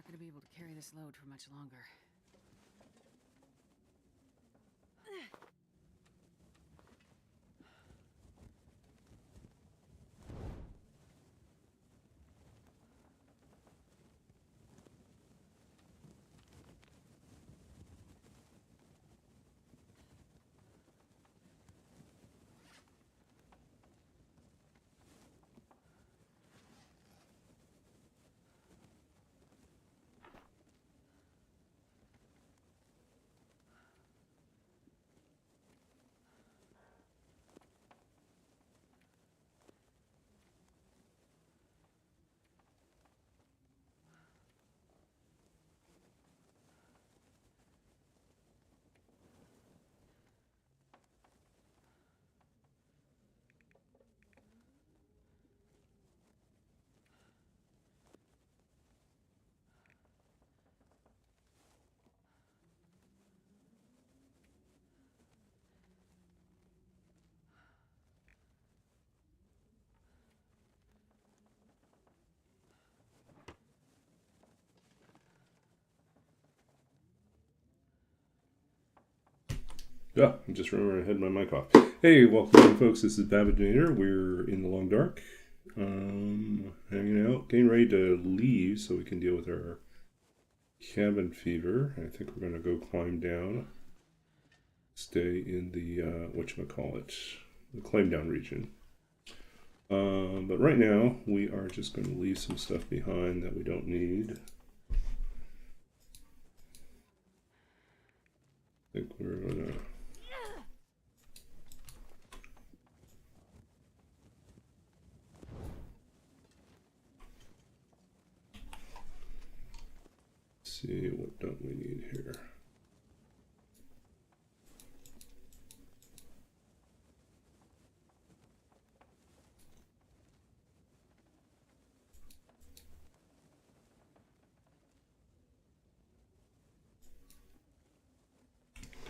not going to be able to carry this load for much longer. Yeah, I'm just remembering I had my mic off. Hey, welcome in, folks. This is Babadonator. We're in the long dark, hanging out, getting ready to leave so we can deal with our cabin fever. I think we're going to go climb down, stay in the, whatchamacallit, the climb down region. But right now, we are just going to leave some stuff behind that we don't need. I think we're going to... see, what don't we need here?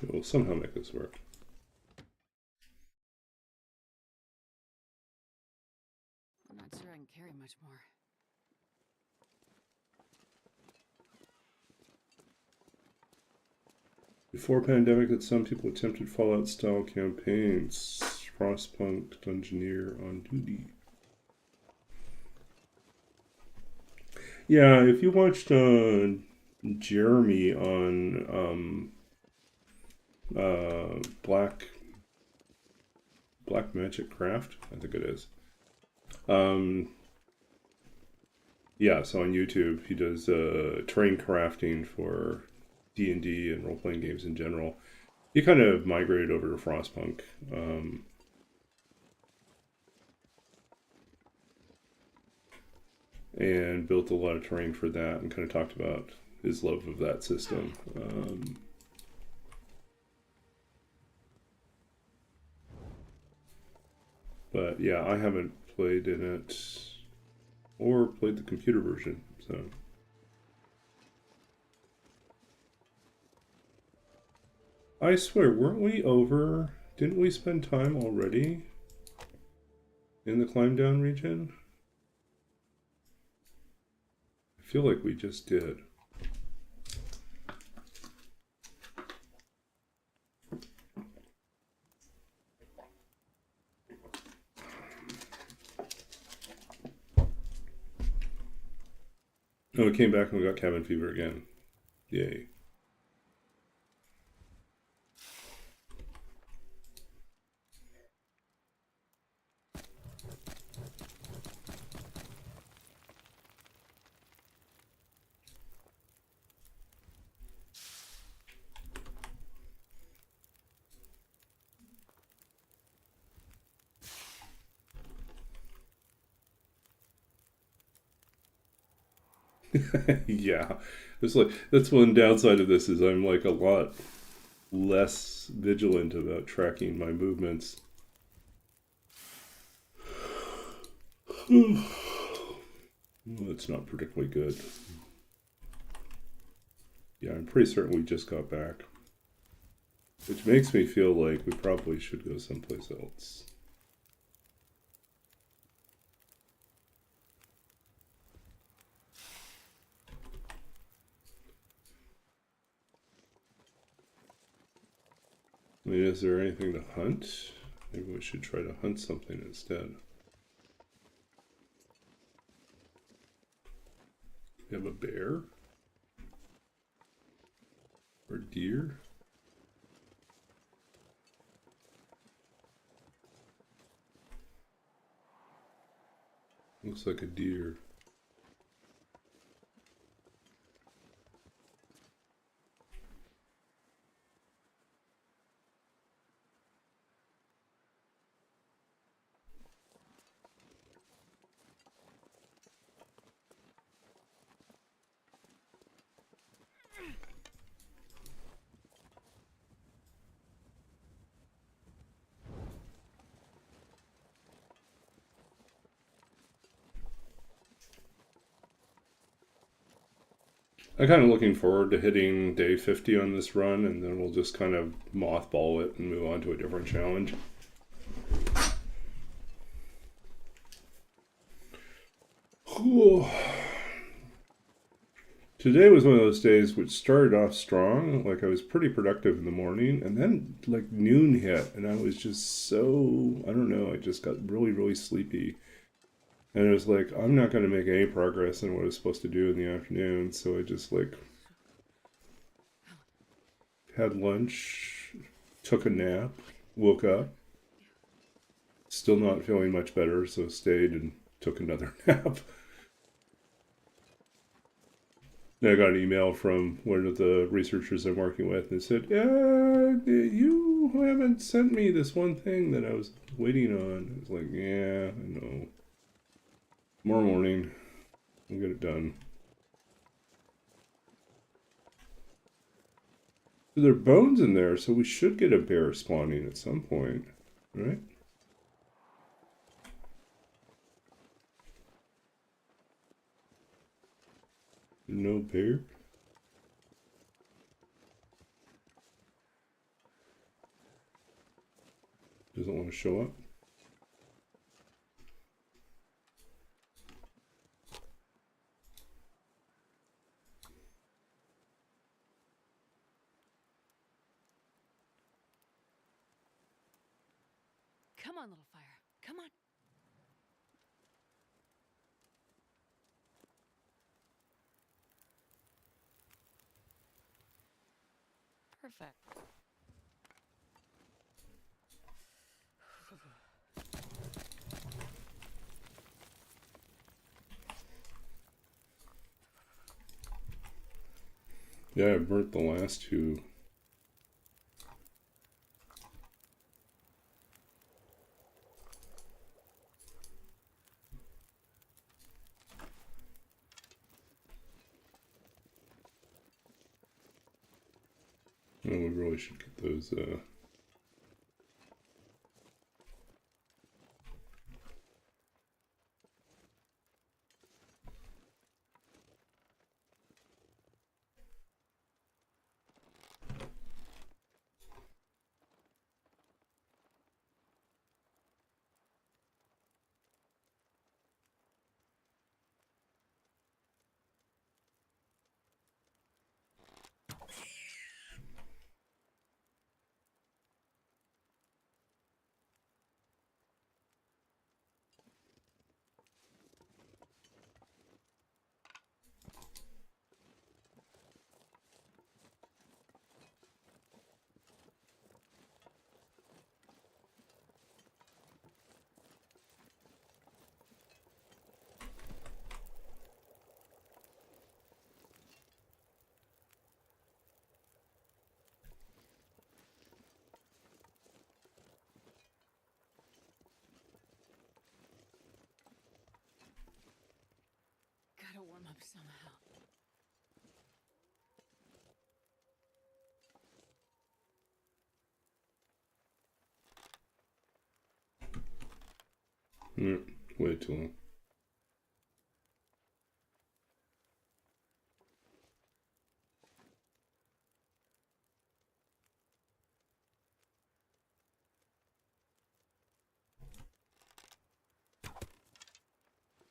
We'll somehow make this work. I'm not sure I can carry much more. Before pandemic, that some people attempted Fallout-style campaigns. Frostpunk Dungeoneer on duty. Yeah, if you watched Jeremy on Black Magic Craft, I think it is. Yeah, so on YouTube, he does terrain crafting for D&D and role-playing games in general. He kind of migrated over to Frostpunk. And built a lot of terrain for that and kind of talked about his love of that system. But yeah, I haven't played in it or played the computer version, so... I swear, weren't we over? Didn't we spend time already in the climb down region? I feel like we just did. Oh, we came back and we got cabin fever again. Yay. Yeah, it's like that's one downside of this is I'm like a lot less vigilant about tracking my movements. Well, it's not particularly good. Yeah, I'm pretty certain we just got back, which makes me feel like we probably should go someplace else. I mean, is there anything to hunt? Maybe we should try to hunt something instead. We have a bear? Or deer? Looks like a deer. I'm kind of looking forward to hitting day 50 on this run, and then we'll just kind of mothball it and move on to a different challenge. Cool. Today was one of those days which started off strong. Like, I was pretty productive in the morning, and then like noon hit, and I was just so, I don't know, I just got really, really sleepy. And it was like, I'm not going to make any progress in what I was supposed to do in the afternoon. So I just like had lunch, took a nap, woke up, still not feeling much better. So stayed and took another nap. Then I got an email from one of the researchers I'm working with, and they said, "Yeah, you haven't sent me this one thing that I was waiting on." I was like, "Yeah, I know. Tomorrow morning, I'll get it done." There are bones in there, so we should get a bear spawning at some point, right? No bear? Doesn't want to show up? Come on, little fire. Come on. Perfect. Yeah, I burnt the last two. Oh, we really should get those, Gotta warm up somehow. way too long.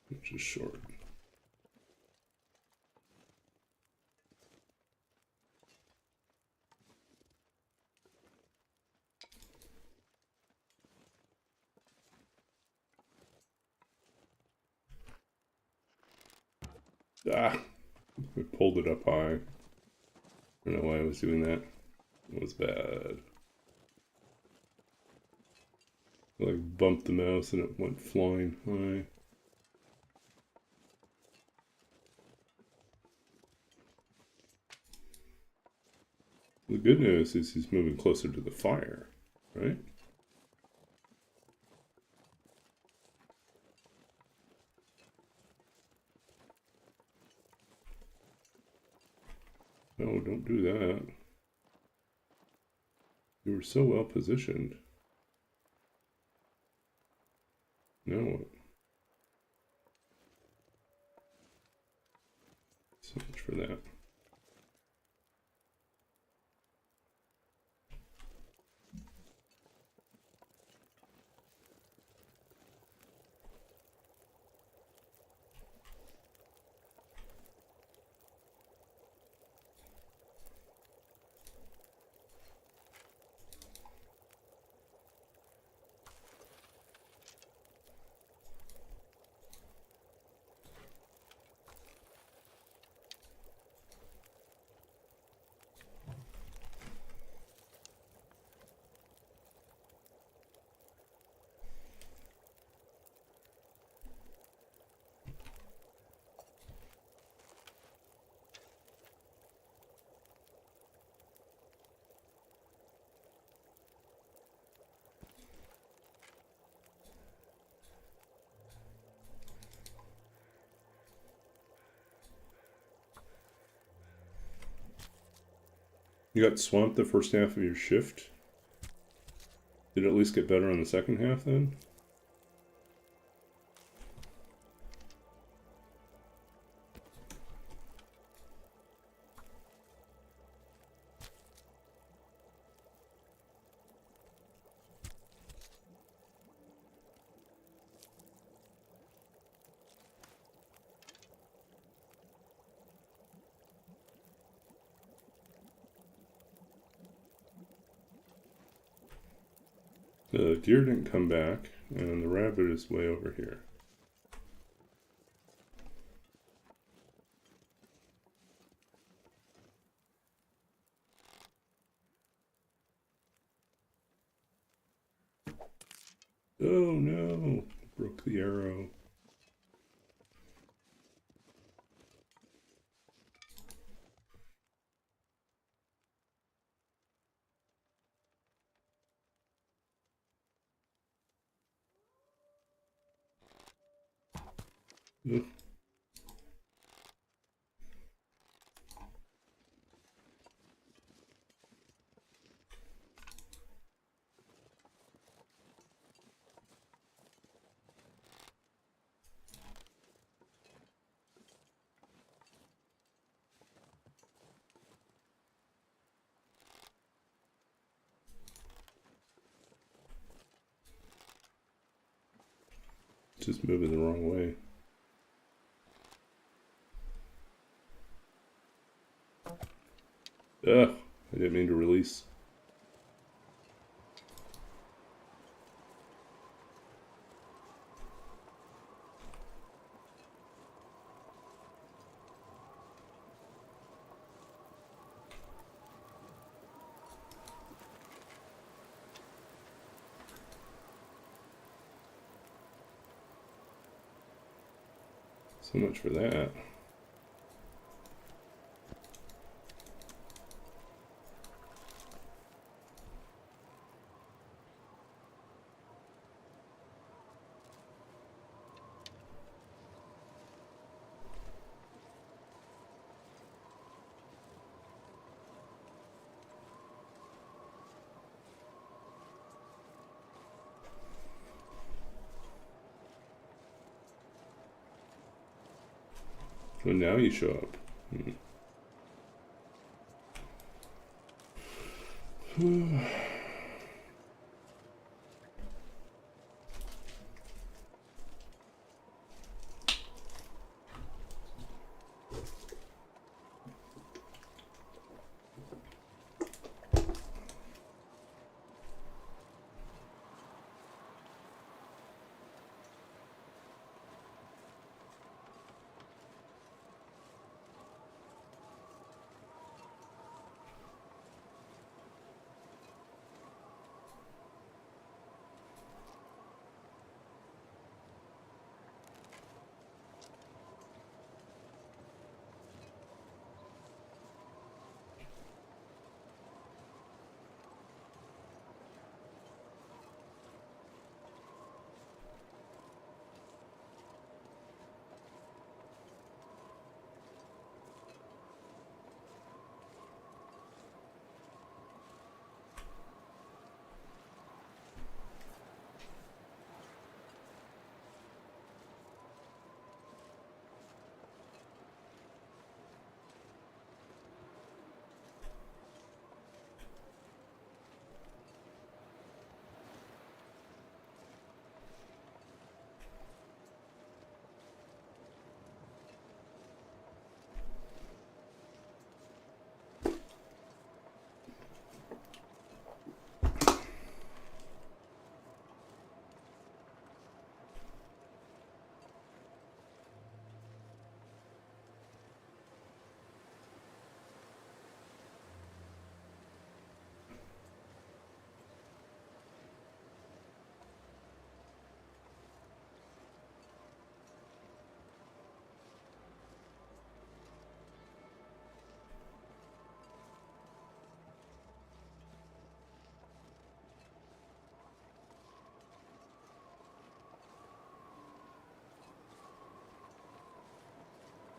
Which is short. Ah, I pulled it up high. I don't know why I was doing that. It was bad. I like bumped the mouse and it went flying high. The good news is he's moving closer to the fire, right? No, don't do that. You were so well positioned. Now what? So much for that. You got swamped the first half of your shift. Did it at least get better on the second half then? The deer didn't come back, and the rabbit is way over here. Oh no! Broke the arrow. Ugh. Just moving the wrong way. Ugh, I didn't mean to release. So much for that. Well, now you show up.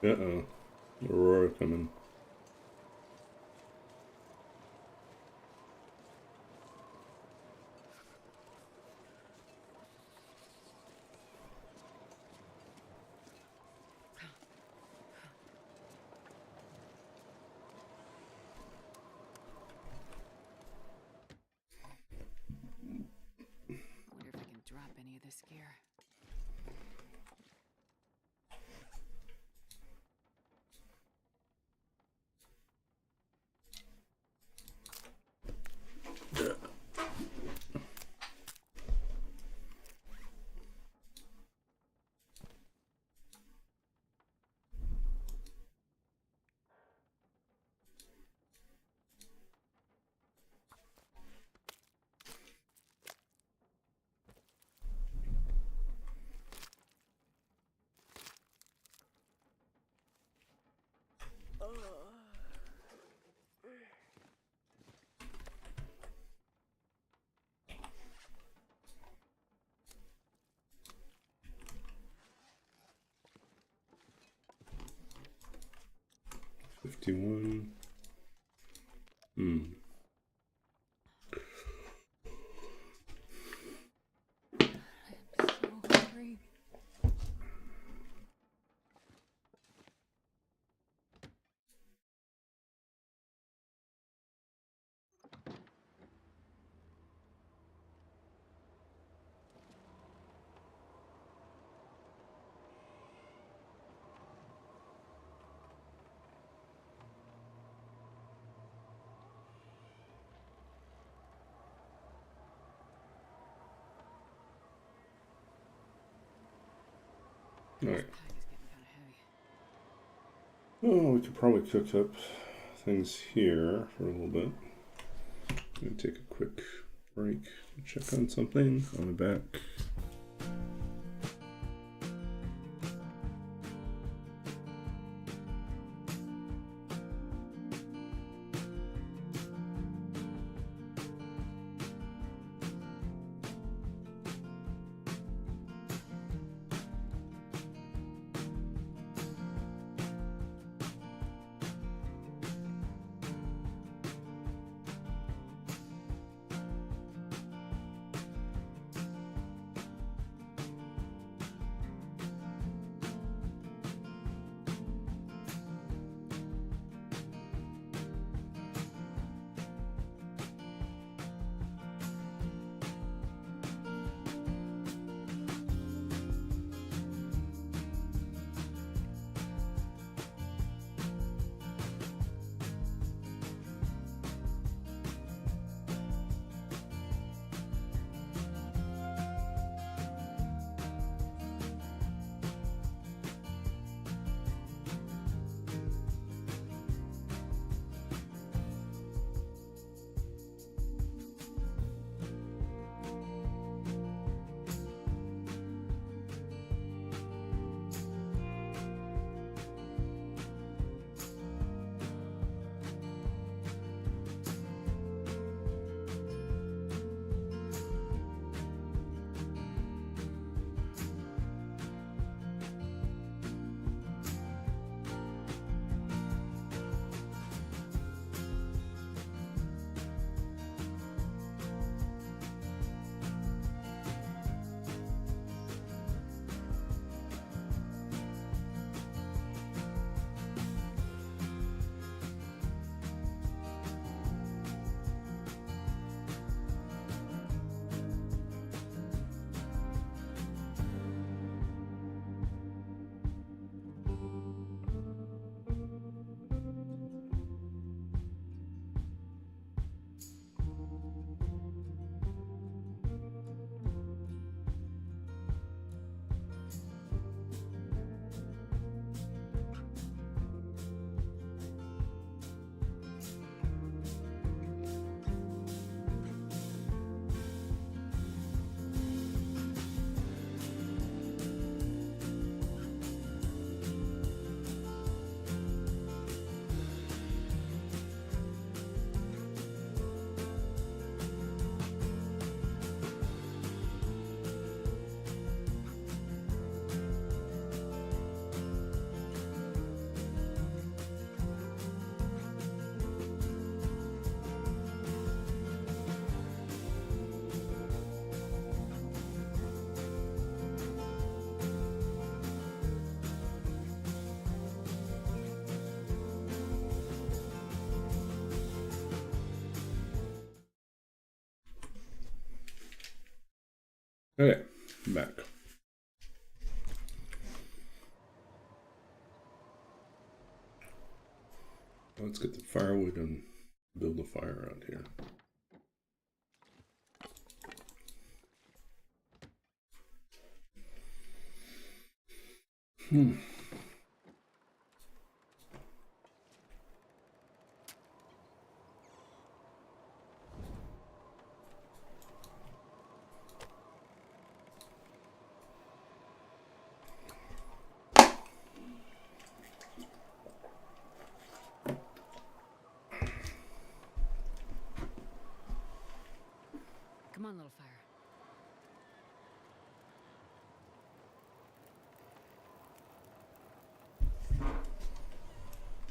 Uh-oh. Aurora coming. Wonder if I can drop any of this gear. $51. Hmm. I'm so hungry. All This right. pack is getting kind of heavy. Oh, we could probably cook up things here for a little bit. Gonna take a quick break to check on something. I'll be back. Okay, I'm back. Let's get the firewood and build a fire out here. Come on, little fire.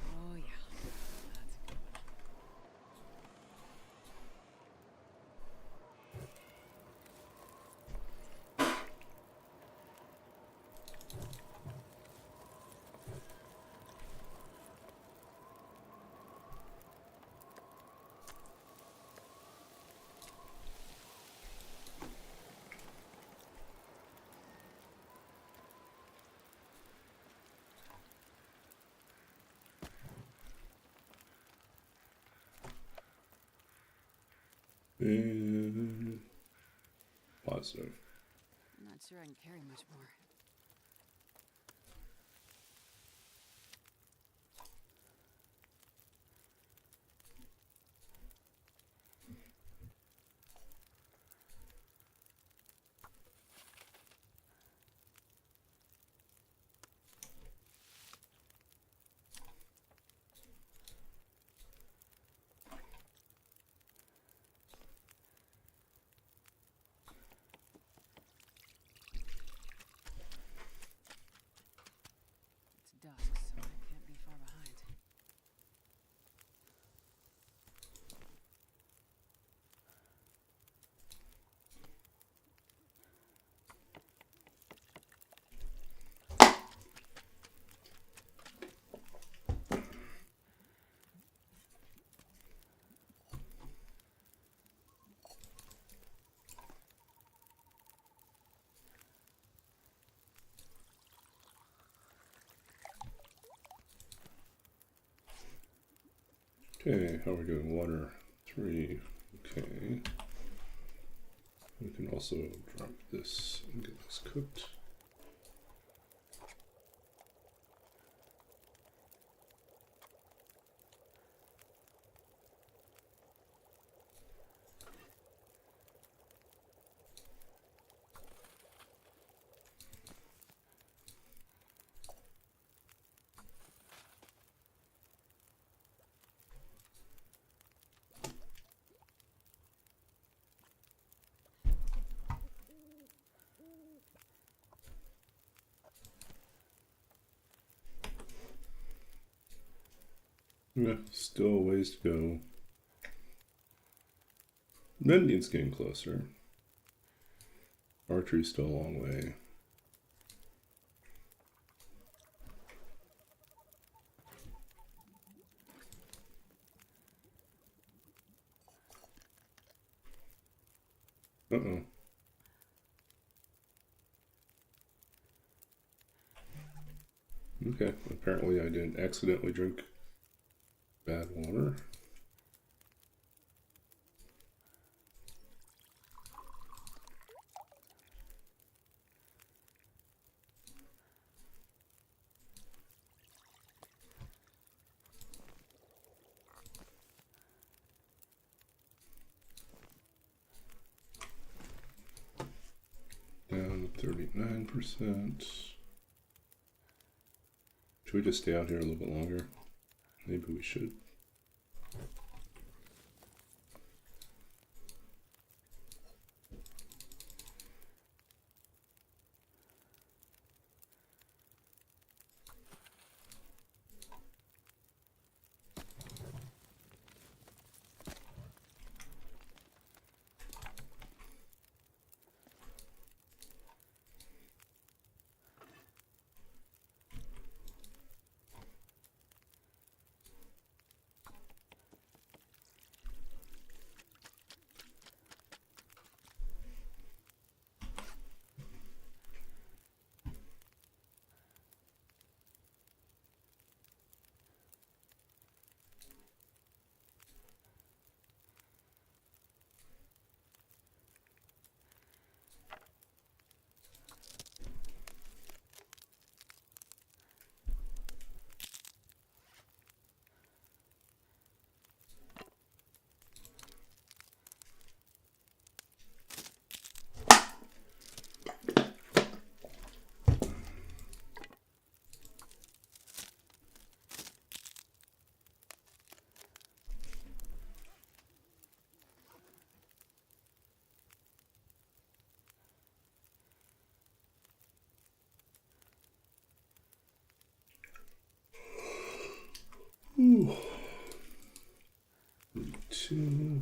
Oh, yeah. That's a good one. And positive. I'm not sure I can carry much more. It's dusk, so I can't be far behind. Okay, how are we doing? Water 3. Okay. We can also drop this and get this cooked. Yeah, still a ways to go. Mending's getting closer. Archery's still a long way. Uh-oh. Okay, apparently I didn't accidentally drink bad water. Down to 39%. Should we just stay out here a little bit longer? Maybe we should. 2.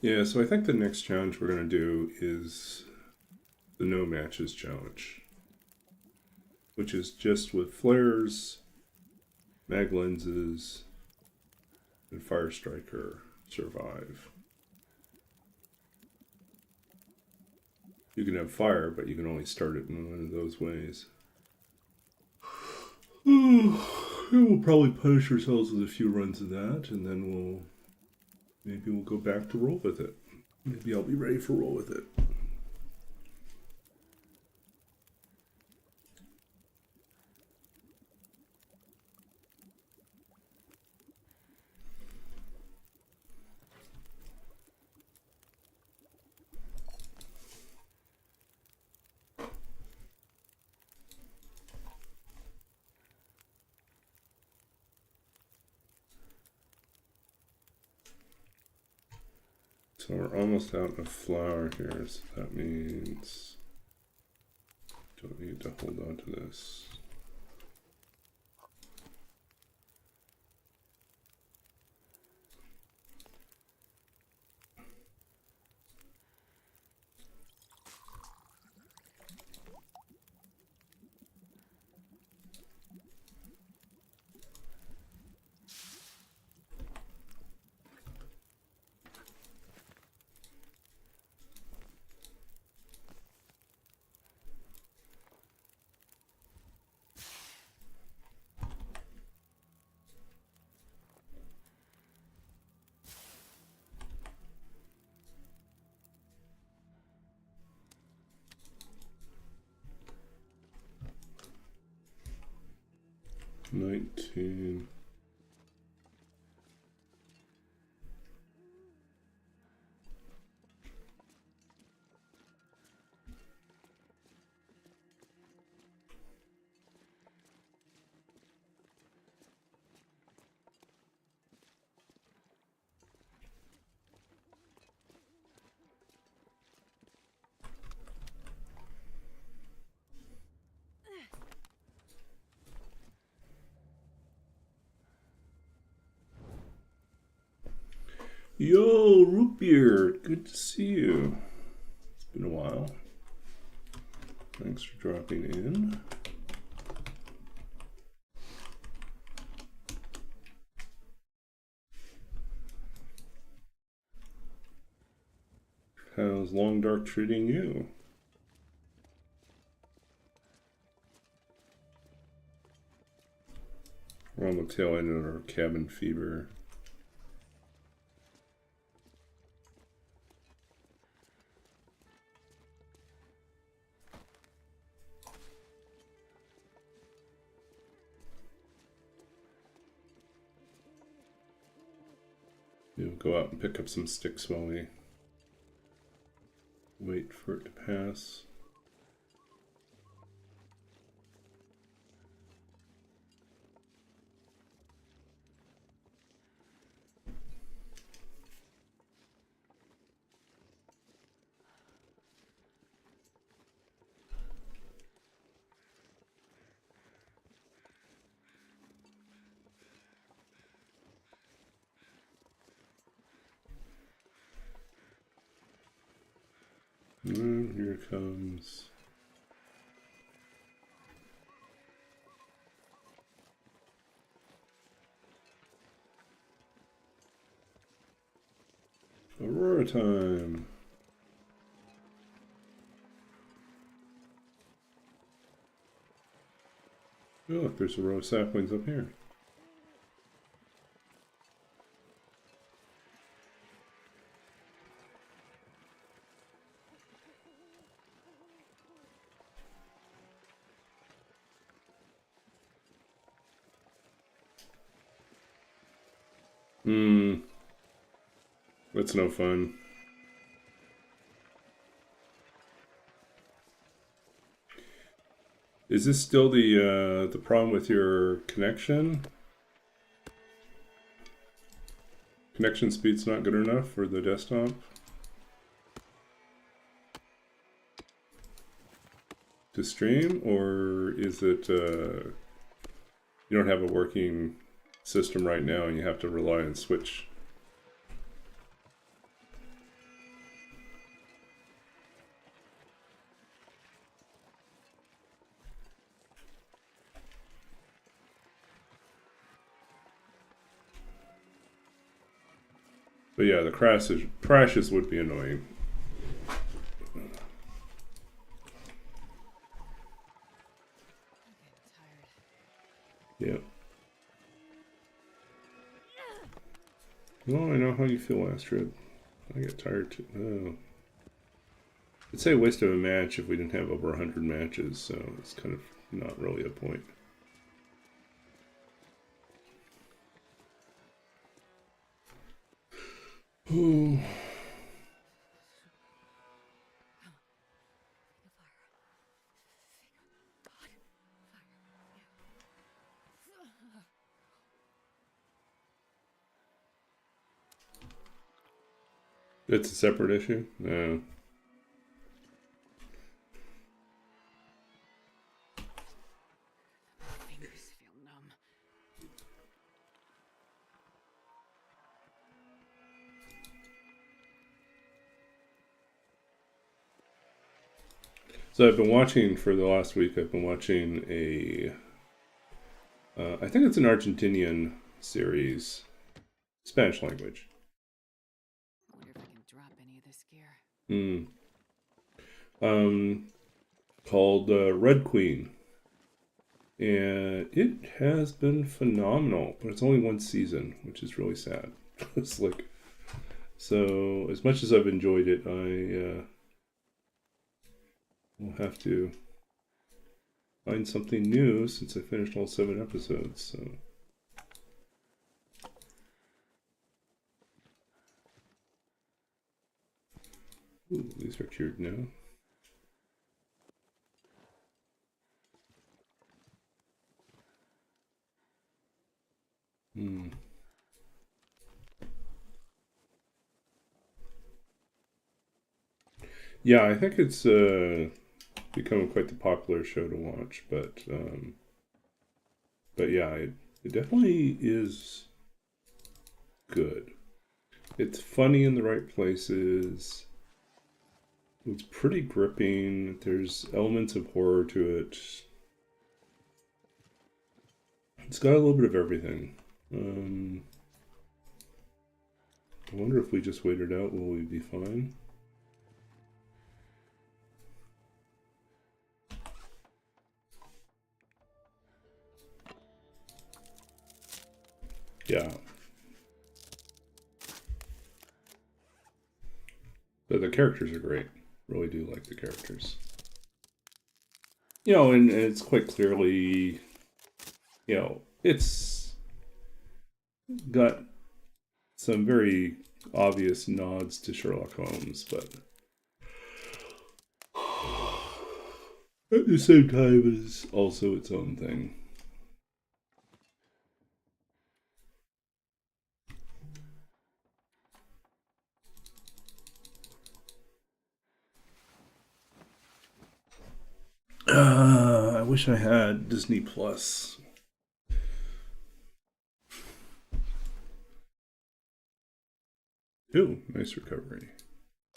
Yeah, so I think the next challenge we're going to do is the no matches challenge, which is just with flares, mag lenses, and fire striker survive. You can have fire, but you can only start it in one of those ways. We'll probably punish ourselves with a few runs of that, and then maybe we'll go back to roll with it. Maybe I'll be ready for roll with it. So we're almost out of flour here, so that means don't need to hold on to this. $19. Yo, Rootbeard, good to see you. It's been a while. Thanks for dropping in. How's Long Dark treating you? We're on the tail end of our cabin fever. We'll go out and pick up some sticks while we wait for it to pass. And here comes Aurora time. Oh, look, there's a row of saplings up here. That's no fun. Is this still the problem with your connection? Connection speed's not good enough for the desktop to stream, or is it you don't have a working system right now and you have to rely on Switch? But yeah, the crashes would be annoying. Yeah. Well, I know how you feel, Astrid. I get tired too. Oh. I'd say a waste of a match if we didn't have over 100 matches, so it's kind of not really a point. Oh. It's a separate issue? No. Fingers feel numb. So I've been watching, for the last week, I've been watching a, I think it's an Argentinian series, Spanish language. I wonder if I can drop any of this gear. Called Red Queen. And it has been phenomenal, but it's only one season, which is really sad. It's like, so as much as I've enjoyed it, I will have to find something new since I finished all 7 episodes. So. Ooh, these are cured now. Yeah, I think it's become quite the popular show to watch, but yeah, it definitely is good. It's funny in the right places. It's pretty gripping. There's elements of horror to it. It's got a little bit of everything. I wonder if we just wait it out, will we be fine? Yeah. But the characters are great. Really do like the characters. You know, and it's quite clearly, you know, it's got some very obvious nods to Sherlock Holmes, but at the same time it is also its own thing. I wish I had Disney Plus. Ooh, nice recovery.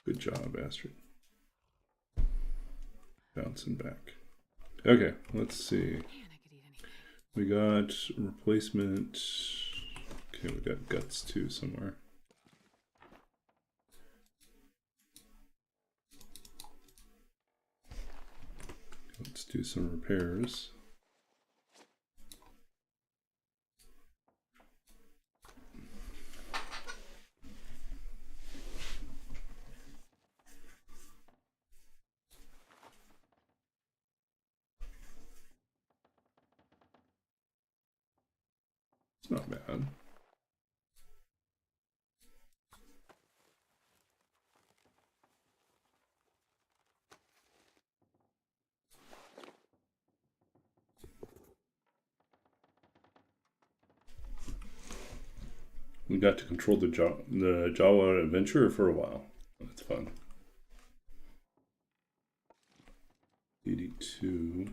Good job, Astrid. Bouncing back. Okay, let's see. Man, I could eat anything. We got replacement. Okay, we got guts too somewhere. Let's do some repairs. It's not bad. We got to control the Java adventure for a while. That's fun. 82.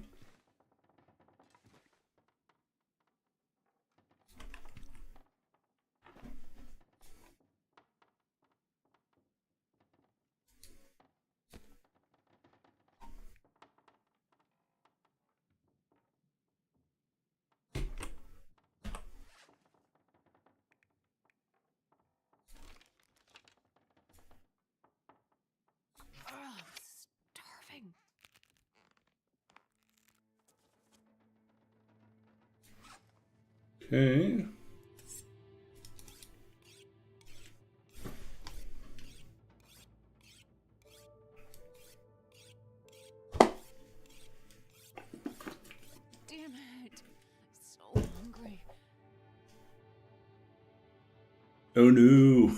Starving. Okay. Damn it. So hungry. Oh no.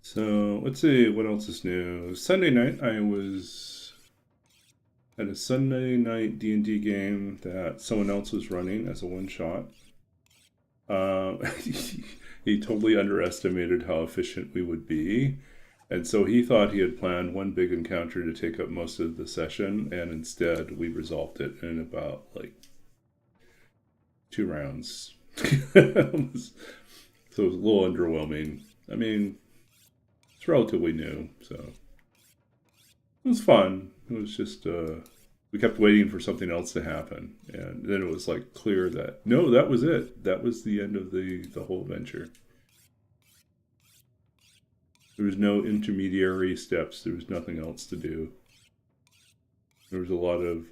So let's see what else is new. Sunday night, I was at a Sunday night D&D game that someone else was running as a one-shot. He totally underestimated how efficient we would be. And so he thought he had planned one big encounter to take up most of the session, and instead we resolved it in about like 2 rounds. So it was a little underwhelming. I mean, it's relatively new, so it was fun. It was just we kept waiting for something else to happen, and then it was like clear that no, that was it. That was the end of the whole adventure. There was no intermediary steps. There was nothing else to do. There was a lot of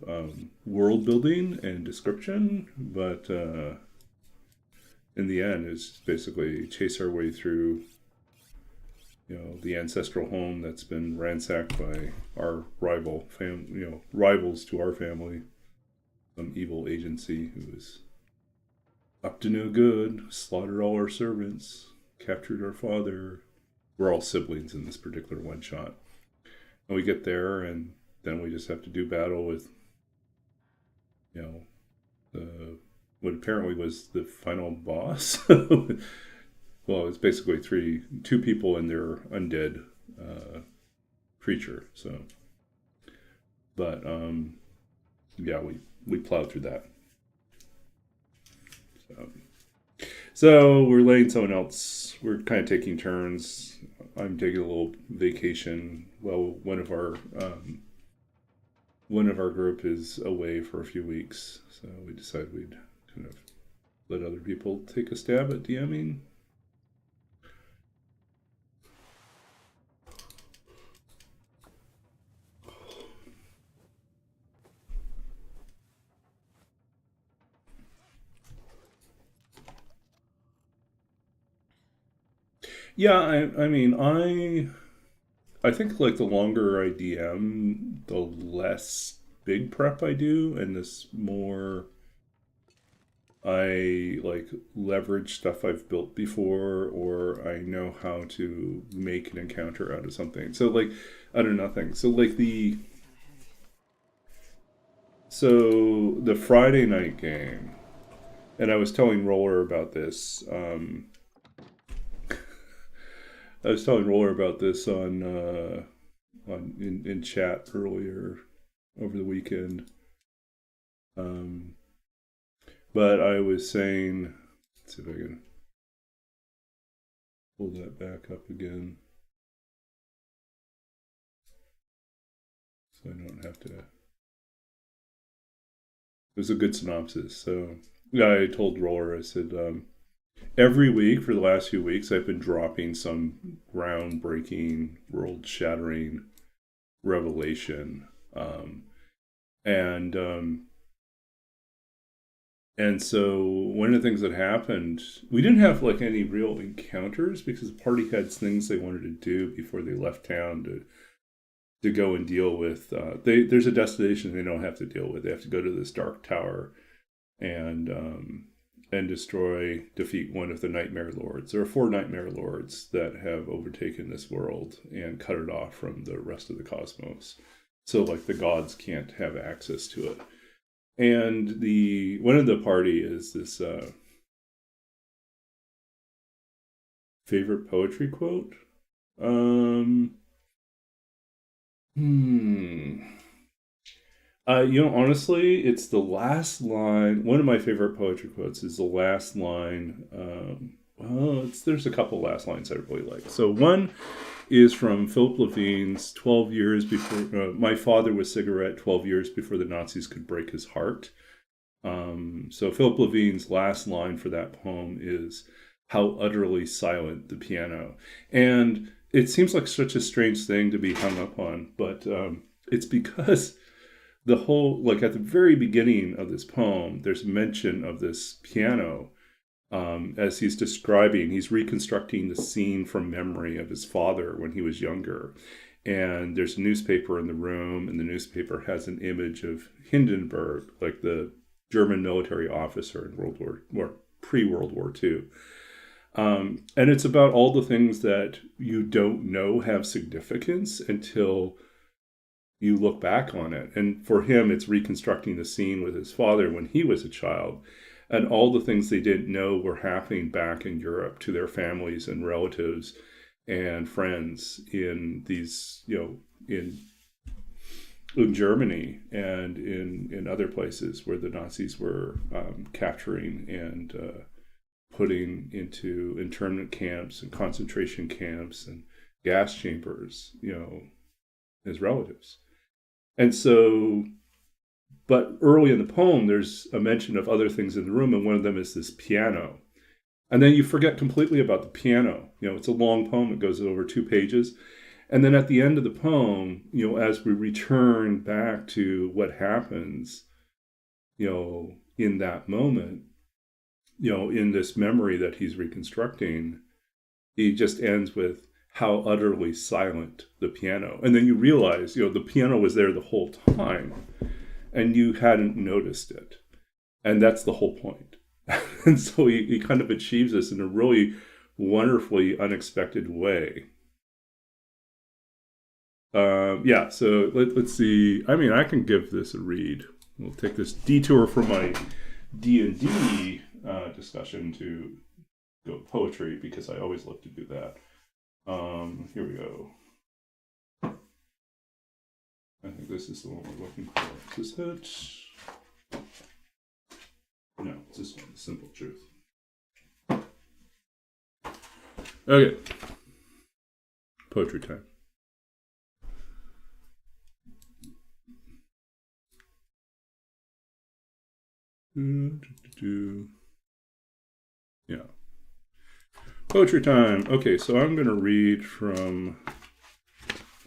world building and description, but in the end, it's basically chase our way through, the ancestral home that's been ransacked by our rivals to our family, some evil agency who was up to no good, slaughtered all our servants, captured our father. We're all siblings in this particular one shot. And we get there, and then we just have to do battle with, what apparently was the final boss. Well, it's basically two people and their undead creature. So, but yeah, we plowed through that. So we're letting someone else. We're kind of taking turns. I'm taking a little vacation. Well, one of our group is away for a few weeks, so we decided we'd kind of let other people take a stab at DMing. Yeah, I mean, I think like the longer I DM, the less big prep I do, and this more I like leverage stuff I've built before, or I know how to make an encounter out of something. So like out of nothing. So like the Friday night game, and I was telling Roller about this. I was telling Roller about this in chat earlier over the weekend. But I was saying, let's see if I can pull that back up again. so I don't have to. It was a good synopsis. So yeah, I told Roller, I said, every week for the last few weeks, I've been dropping some groundbreaking, world-shattering revelation, and so one of the things that happened, we didn't have like any real encounters because the party had things they wanted to do before they left town to go and deal with. There's a destination they don't have to deal with. They have to go to this dark tower and defeat one of the nightmare lords. There are 4 nightmare lords that have overtaken this world and cut it off from the rest of the cosmos. So like the gods can't have access to it. And one of the party is this favorite poetry quote. Honestly, it's the last line. One of my favorite poetry quotes is the last line. There's a couple last lines I really like. So one is from Philip Levine's 12 years before, my father was cigarette 12 years before the Nazis could break his heart. So Philip Levine's last line for that poem is, how utterly silent the piano. And it seems like such a strange thing to be hung up on, but it's because the whole, like at the very beginning of this poem, there's mention of this piano. As he's describing, he's reconstructing the scene from memory of his father when he was younger. And there's a newspaper in the room, and the newspaper has an image of Hindenburg, like the German military officer in pre-World War II. And it's about all the things that you don't know have significance until you look back on it. And for him, it's reconstructing the scene with his father when he was a child, and all the things they didn't know were happening back in Europe to their families and relatives and friends in these, in Germany and in other places where the Nazis were capturing and putting into internment camps and concentration camps and gas chambers, as relatives. And so, but early in the poem, there's a mention of other things in the room, and one of them is this piano. And then you forget completely about the piano. It's a long poem. It goes over 2 pages. And then at the end of the poem, as we return back to what happens, in that moment, in this memory that he's reconstructing, he just ends with, how utterly silent the piano. And then you realize, the piano was there the whole time and you hadn't noticed it. And that's the whole point. And so he kind of achieves this in a really wonderfully unexpected way. So let's see. I mean, I can give this a read. We'll take this detour from my D&D discussion to go poetry, because I always love to do that. Here we go. I think this is the one we're looking for. Is this it? No, it's this one, The Simple Truth. Okay. Poetry time. Yeah. Poetry time. Okay, so I'm going to read from,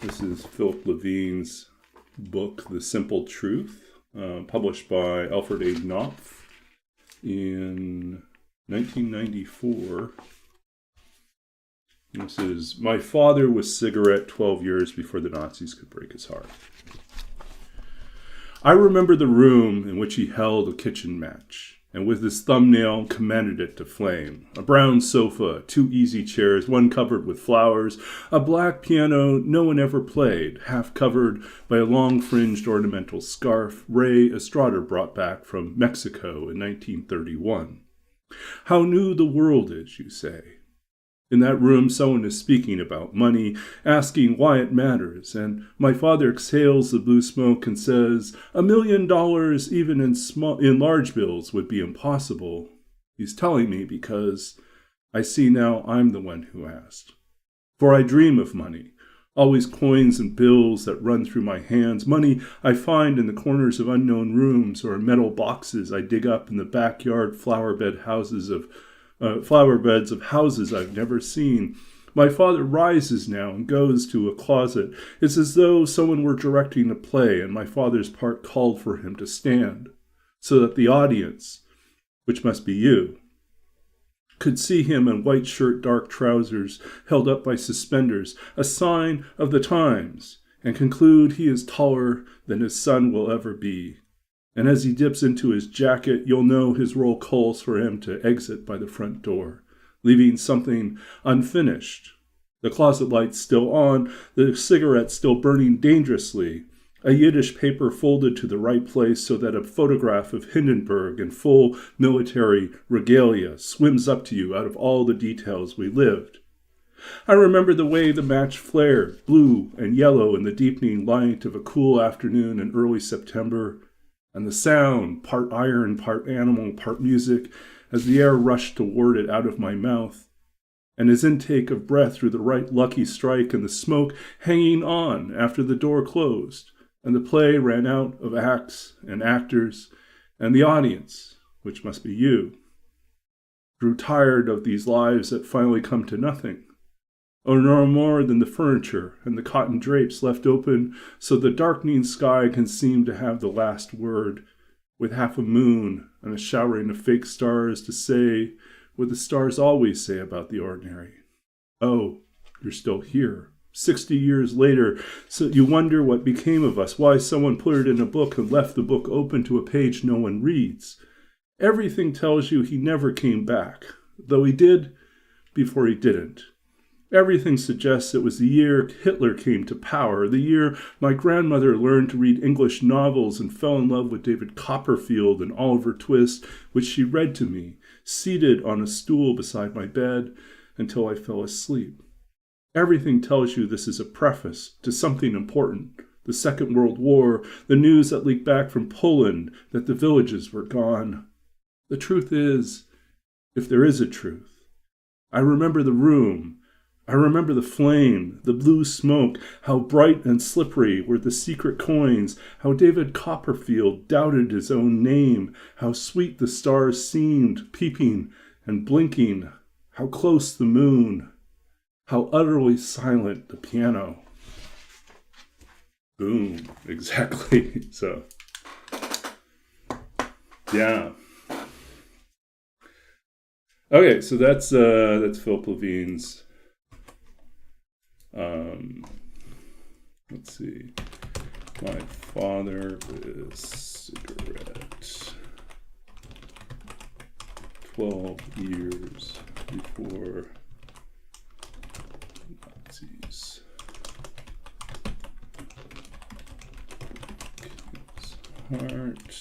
this is Philip Levine's book, The Simple Truth, published by Alfred A. Knopf in 1994. This is, my father was cigarette 12 years before the Nazis could break his heart. I remember the room in which he held a kitchen match, and with his thumbnail commanded it to flame. A brown sofa, 2 easy chairs, one covered with flowers, a black piano no one ever played, half covered by a long-fringed ornamental scarf Ray Estrada brought back from Mexico in 1931. How new the world is, you say. In that room, someone is speaking about money, asking why it matters, and my father exhales the blue smoke and says, $1 million even in large bills would be impossible. He's telling me because I see now I'm the one who asked. For I dream of money, Always coins and bills that run through my hands, money I find in the corners of unknown rooms or metal boxes I dig up in the backyard flower beds of houses I've never seen. My father rises now and goes to a closet. It's as though someone were directing a play and my father's part called for him to stand, so that the audience, which must be you, could see him in white shirt, dark trousers, held up by suspenders, a sign of the times, and conclude he is taller than his son will ever be. And as he dips into his jacket, you'll know his role calls for him to exit by the front door, leaving something unfinished. The closet lights still on, the cigarette still burning dangerously, a Yiddish paper folded to the right place so that a photograph of Hindenburg in full military regalia swims up to you out of all the details we lived. I remember the way the match flared, blue and yellow in the deepening light of a cool afternoon in early September, and the sound, part iron, part animal, part music, as the air rushed toward it out of my mouth, and his intake of breath through the right lucky strike and the smoke hanging on after the door closed, and the play ran out of acts and actors, and the audience, which must be you, grew tired of these lives that finally come to nothing, or no more than the furniture and the cotton drapes left open so the darkening sky can seem to have the last word, with half a moon and a showering of fake stars to say what the stars always say about the ordinary. Oh, you're still here. 60 years later, so you wonder what became of us, why someone put it in a book and left the book open to a page no one reads. Everything tells you he never came back, though he did before he didn't. Everything suggests it was the year Hitler came to power, the year my grandmother learned to read English novels and fell in love with David Copperfield and Oliver Twist, which she read to me, seated on a stool beside my bed, until I fell asleep. Everything tells you this is a preface to something important, the Second World War, the news that leaked back from Poland that the villages were gone. The truth is, if there is a truth, I remember the room. I remember the flame, the blue smoke, how bright and slippery were the secret coins, how David Copperfield doubted his own name, how sweet the stars seemed, peeping and blinking, how close the moon, how utterly silent the piano. Boom, exactly. So, yeah. Okay, so that's Philip Levine's. Let's see. My father is cigarette. 12 years before Nazis. Heart.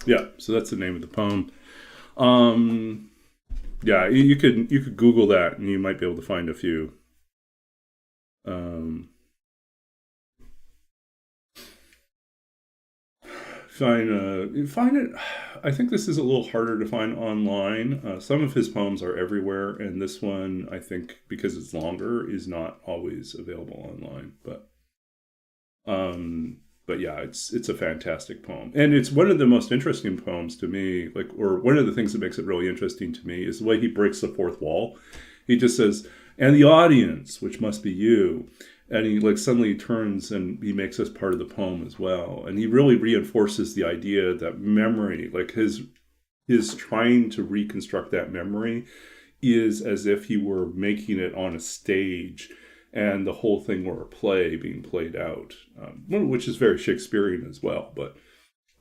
Yeah, so that's the name of the poem. Yeah, you could Google that and you might be able to find a few. Find it. I think this is a little harder to find online. Some of his poems are everywhere, and this one, I think, because it's longer, is not always available online. But yeah, it's a fantastic poem, and it's one of the most interesting poems to me. Or one of the things that makes it really interesting to me is the way he breaks the fourth wall. He just says, "And the audience, which must be you." And he suddenly turns and he makes us part of the poem as well. And he really reinforces the idea that memory, his trying to reconstruct that memory, is as if he were making it on a stage and the whole thing were a play being played out, which is very Shakespearean as well. But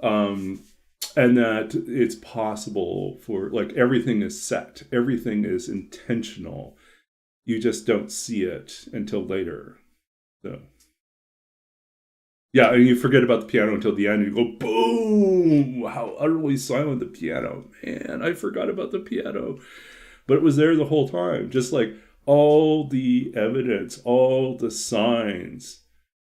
and that it's possible for everything is set, everything is intentional. You just don't see it until later. So, yeah, and you forget about the piano until the end, and you go, boom! How utterly silent the piano. Man, I forgot about the piano. But it was there the whole time. Just all the evidence, all the signs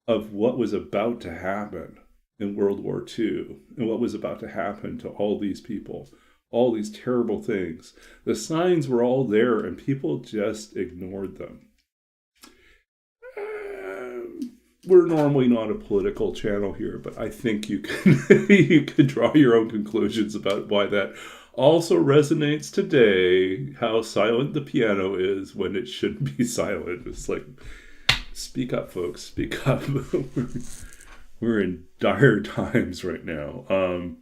of what was about to happen in World War II and what was about to happen to all these people, all these terrible things. The signs were all there and people just ignored them. We're normally not a political channel here, but I think you can you can draw your own conclusions about why that also resonates today. How silent the piano is when it shouldn't be silent. It's like, speak up, folks. Speak up. We're in dire times right now. And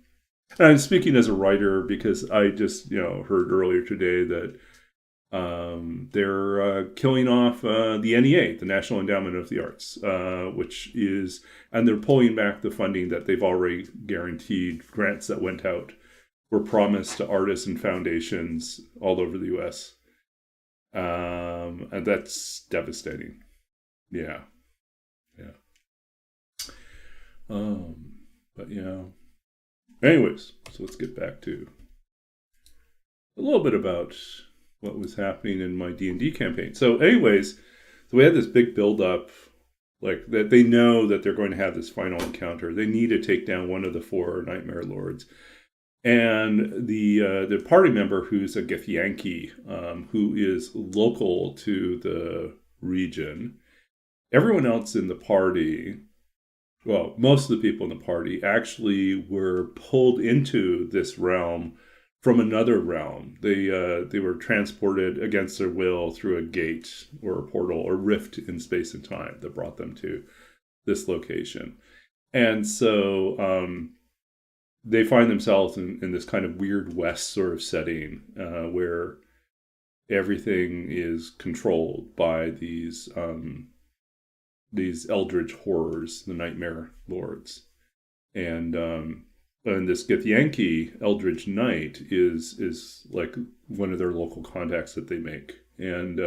I'm speaking as a writer because I just heard earlier today that they're killing off the NEA, the National Endowment of the Arts, and they're pulling back the funding that they've already guaranteed. Grants that went out were promised to artists and foundations all over the U.S. And that's devastating. Yeah. But yeah. Anyways, so let's get back to a little bit about what was happening in my D&D campaign. So anyways, so we had this big build-up, like that they know that they're going to have this final encounter. They need to take down one of the 4 Nightmare Lords. And the party member who's a Githyanki, who is local to the region, everyone else in the party, well, most of the people in the party actually were pulled into this realm from another realm. They were transported against their will through a gate or a portal or rift in space and time that brought them to this location. And so they find themselves in this kind of weird West sort of setting where everything is controlled by these eldritch horrors, the Nightmare Lords. And this Githyanki Eldritch Knight is like one of their local contacts that they make. And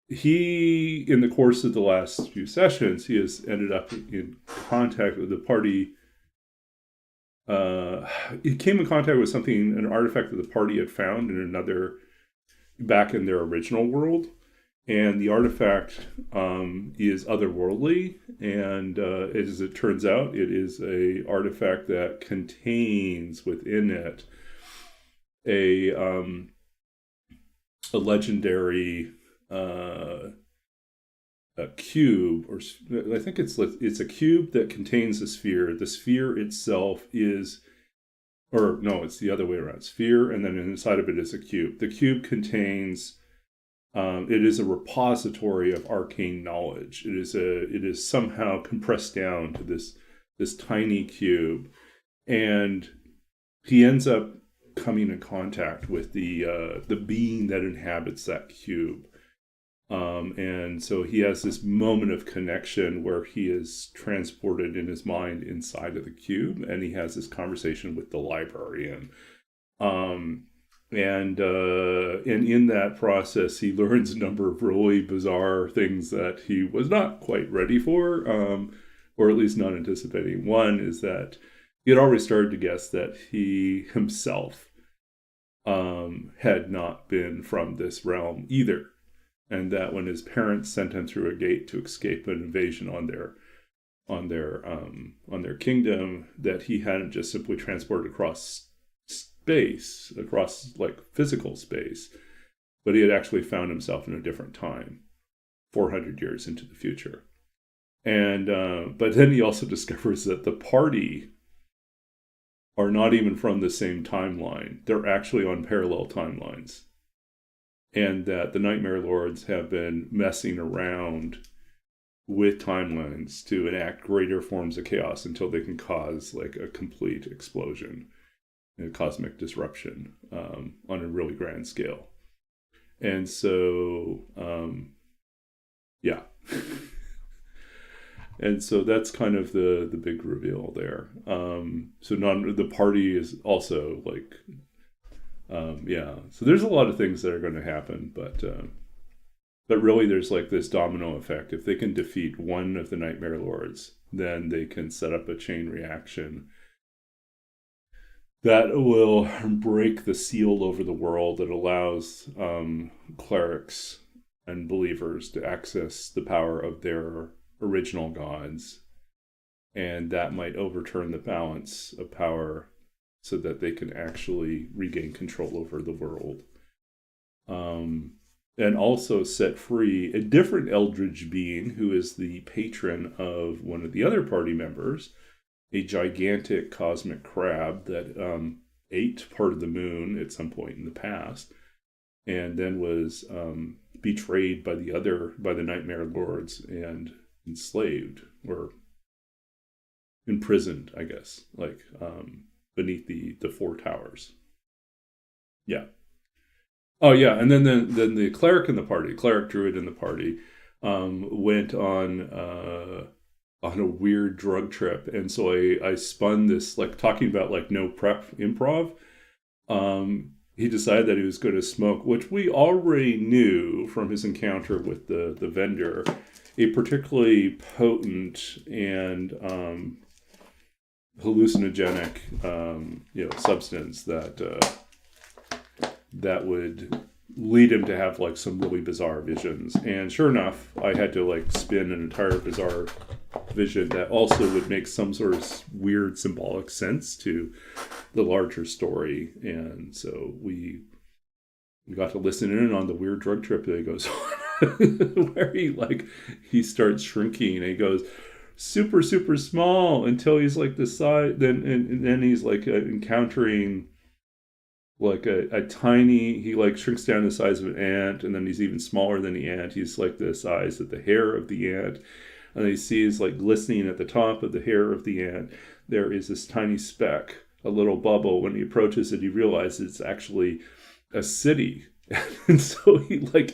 he, in the course of the last few sessions, he has ended up in contact with the party. He came in contact with something, an artifact that the party had found back in their original world. And the artifact is otherworldly, and as it turns out, it is a artifact that contains within it a legendary a cube, or I think it's a cube that contains a sphere. The sphere itself is, or no, it's the other way around. Sphere, and then inside of it is a cube. The cube contains. It is a repository of arcane knowledge. It is somehow compressed down to this tiny cube, and he ends up coming in contact with the being that inhabits that cube, and so he has this moment of connection where he is transported in his mind inside of the cube, and he has this conversation with the librarian. And in that process, he learns a number of really bizarre things that he was not quite ready for, or at least not anticipating. One is that he had already started to guess that he himself had not been from this realm either, and that when his parents sent him through a gate to escape an invasion on their kingdom, that he hadn't just simply transported across like physical space, but he had actually found himself in a different time, 400 years into the future. And but then he also discovers that the party are not even from the same timeline. They're actually on parallel timelines, and that the Nightmare Lords have been messing around with timelines to enact greater forms of chaos until they can cause like a complete explosion, a cosmic disruption on a really grand scale. And so, yeah. And so that's kind of the big reveal there. So the party is also like, yeah. So there's a lot of things that are going to happen, but really there's like this domino effect. If they can defeat one of the Nightmare Lords, then they can set up a chain reaction that will break the seal over the world that allows clerics and believers to access the power of their original gods and that might overturn the balance of power so that they can actually regain control over the world. And also set free a different eldritch being who is the patron of one of the other party members, a gigantic cosmic crab that ate part of the moon at some point in the past, and then was betrayed by the Nightmare Lords and enslaved or imprisoned, I guess, like beneath the four towers. Yeah. Oh yeah, and then the cleric druid in the party, went on a weird drug trip, and so I spun this, like, talking about like no prep improv. He decided that he was going to smoke, which we already knew from his encounter with the vendor, a particularly potent and hallucinogenic substance that would lead him to have like some really bizarre visions. And sure enough, I had to like spin an entire bizarre vision that also would make some sort of weird symbolic sense to the larger story. And so we got to listen in on the weird drug trip that he goes on, where he starts shrinking, and he goes super, super small until he's like the size, then he's like encountering like a tiny, he like shrinks down to the size of an ant, and then he's even smaller than the ant. He's like the size of the hair of the ant, and he sees like glistening at the top of the hair of the ant, there is this tiny speck, a little bubble. When he approaches it, he realizes it's actually a city. And so he tries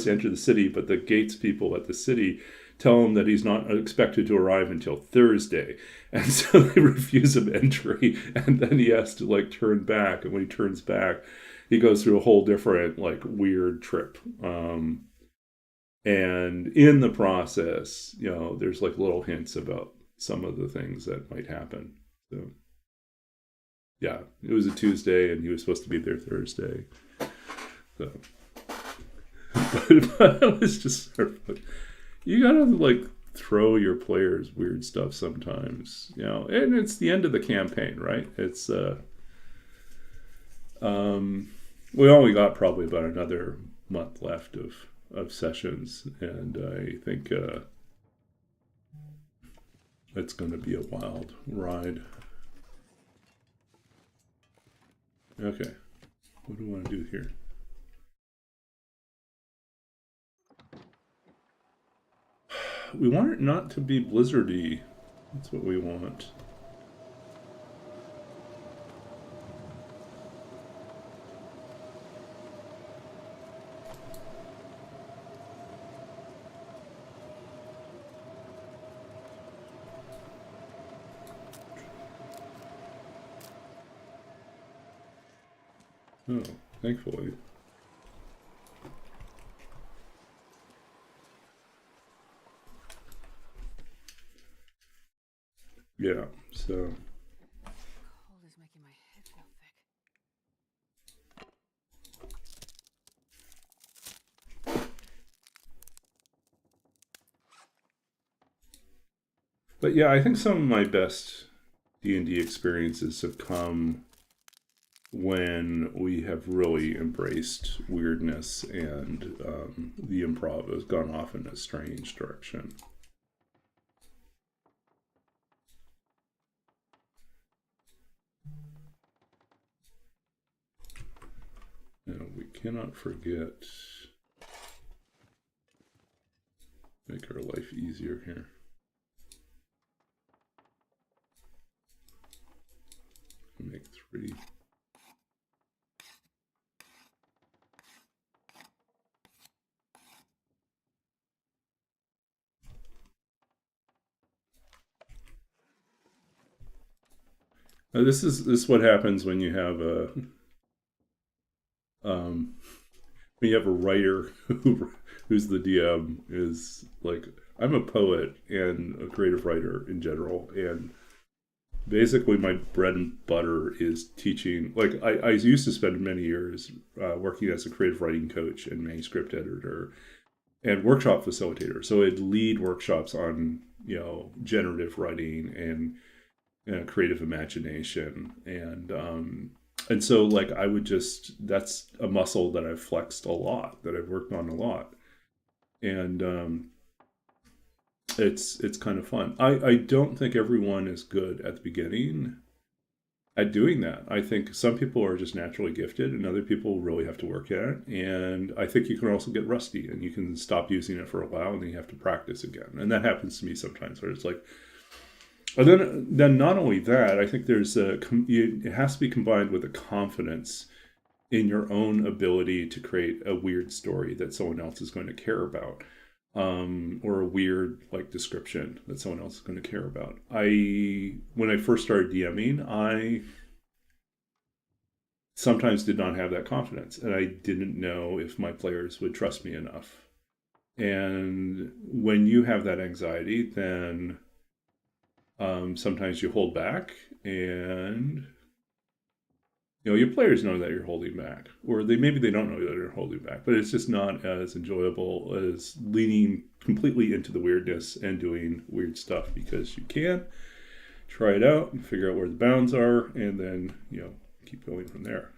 to enter the city, but the gates people at the city tell him that he's not expected to arrive until Thursday. And so they refuse him entry, and then he has to like turn back. And when he turns back, he goes through a whole different like weird trip. And in the process, there's like little hints about some of the things that might happen. So yeah, it was a Tuesday and he was supposed to be there Thursday. So but it was just sort of like, you gotta like throw your players weird stuff sometimes, and it's the end of the campaign, right? It's we only got probably about another month left of sessions, and I think it's going to be a wild ride. Okay, what do I want to do here? We want it not to be blizzardy. That's what we want. Oh, thankfully. Yeah, so. Cold is making my head feel thick. But yeah, I think some of my best D&D experiences have come when we have really embraced weirdness, and the improv has gone off in a strange direction. Now, we cannot forget, make our life easier here. Make 3. Now this is what happens when you have a writer who's the DM. Is like, I'm a poet and a creative writer in general, and basically my bread and butter is teaching. Like I used to spend many years working as a creative writing coach and manuscript editor, and workshop facilitator. So I'd lead workshops on, generative writing and creative imagination. And so like I would that's a muscle that I've flexed a lot, that I've worked on a lot. And it's kind of fun. I don't think everyone is good at the beginning at doing that. I think some people are just naturally gifted and other people really have to work at it. And I think you can also get rusty and you can stop using it for a while and then you have to practice again. And that happens to me sometimes where it's like, and then not only that, I think it has to be combined with a confidence in your own ability to create a weird story that someone else is going to care about. Or a weird like description that someone else is going to care about. When I first started DMing, I sometimes did not have that confidence, and I didn't know if my players would trust me enough. And when you have that anxiety, then sometimes you hold back, and your players know that you're holding back, or maybe they don't know that you're holding back, but it's just not as enjoyable as leaning completely into the weirdness and doing weird stuff, because you can try it out and figure out where the bounds are, and then keep going from there.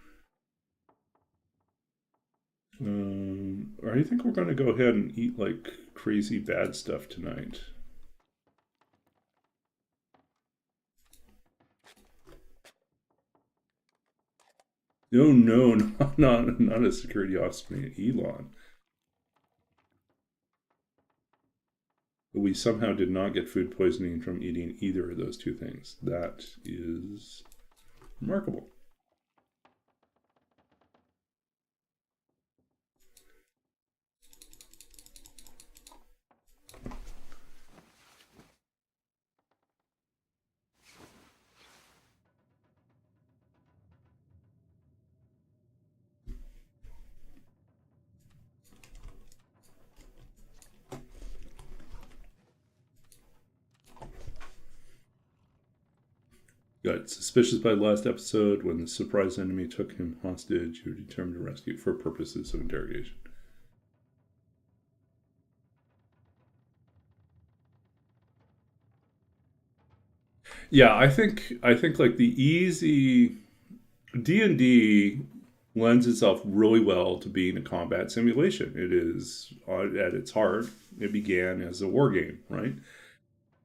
I think we're going to go ahead and eat like crazy bad stuff tonight. No, not a security officer named Elon. But we somehow did not get food poisoning from eating either of those two things. That is remarkable. Got suspicious by the last episode when the surprise enemy took him hostage. You were determined to rescue for purposes of interrogation. Yeah, I think like the easy D&D lends itself really well to being a combat simulation. It is at its heart. It began as a war game, right?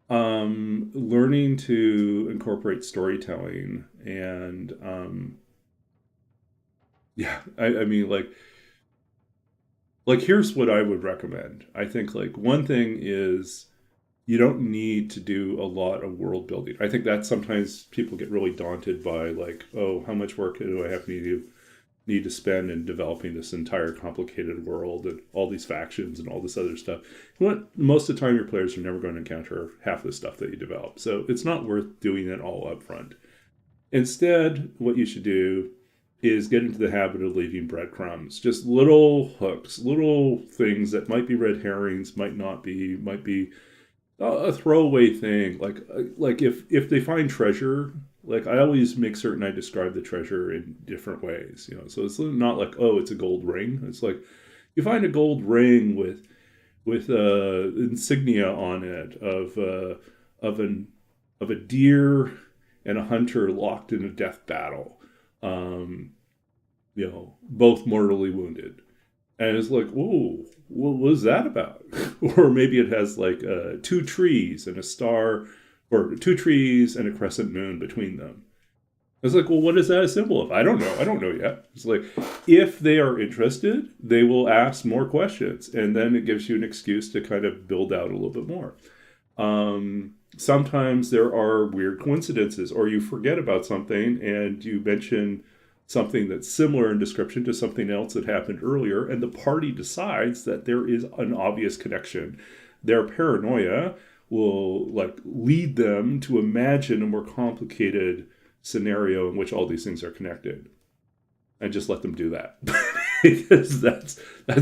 Learning to incorporate storytelling and I mean like here's what I would recommend. I think like one thing is you don't need to do a lot of world building. I think that sometimes people get really daunted by like, oh, how much work do I need to spend in developing this entire complicated world and all these factions and all this other stuff. Most of the time your players are never going to encounter half the stuff that you develop. So it's not worth doing it all up front. Instead, what you should do is get into the habit of leaving breadcrumbs, just little hooks, little things that might be red herrings, might not be, might be a throwaway thing. Like if they find treasure, like I always make certain I describe the treasure in different ways, So it's not like, oh, it's a gold ring. It's like you find a gold ring with insignia on it of a deer and a hunter locked in a death battle, both mortally wounded. And it's like, whoa, what was that about? Or maybe it has like 2 trees and a star, or 2 trees and a crescent moon between them. It's like, well, what is that a symbol of? I don't know yet. It's like, if they are interested, they will ask more questions. And then it gives you an excuse to kind of build out a little bit more. Sometimes there are weird coincidences, or you forget about something and you mention something that's similar in description to something else that happened earlier, and the party decides that there is an obvious connection. Their paranoia will like lead them to imagine a more complicated scenario in which all these things are connected, and just let them do that. Because that's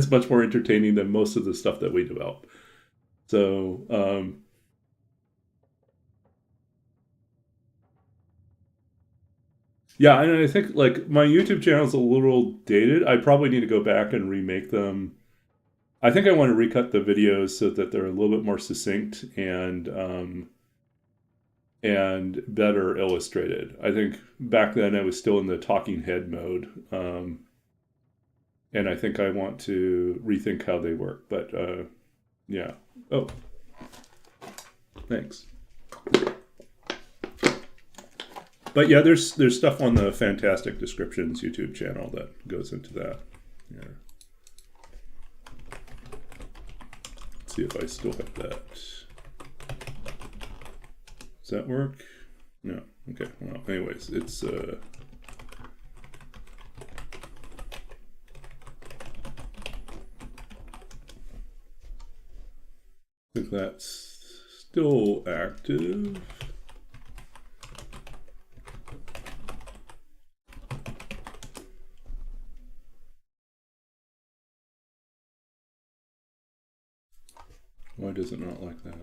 much more entertaining than most of the stuff that we develop. So yeah, and I think like my YouTube channel is a little dated. I probably need to go back and remake them I think I want to recut the videos so that they're a little bit more succinct and better illustrated. I think back then I was still in the talking head mode, and I think I want to rethink how they work. But yeah. Oh, thanks. But yeah, there's stuff on the Fantastic Descriptions YouTube channel that goes into that. Yeah. Let's see if I still have that. Does that work? No. Okay. Well, anyways, it's I think that's still active. Why does it not like that?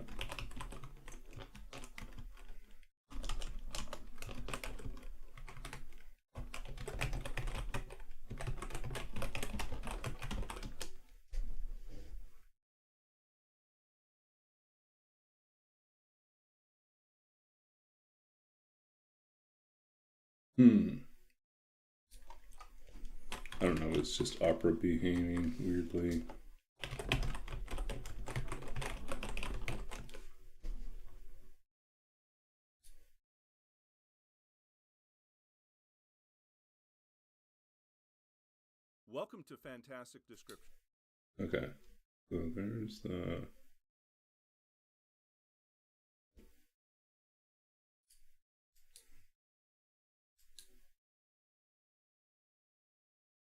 I don't know, it's just Opera behaving weirdly. Welcome to Fantastic Description. Okay, so there's the...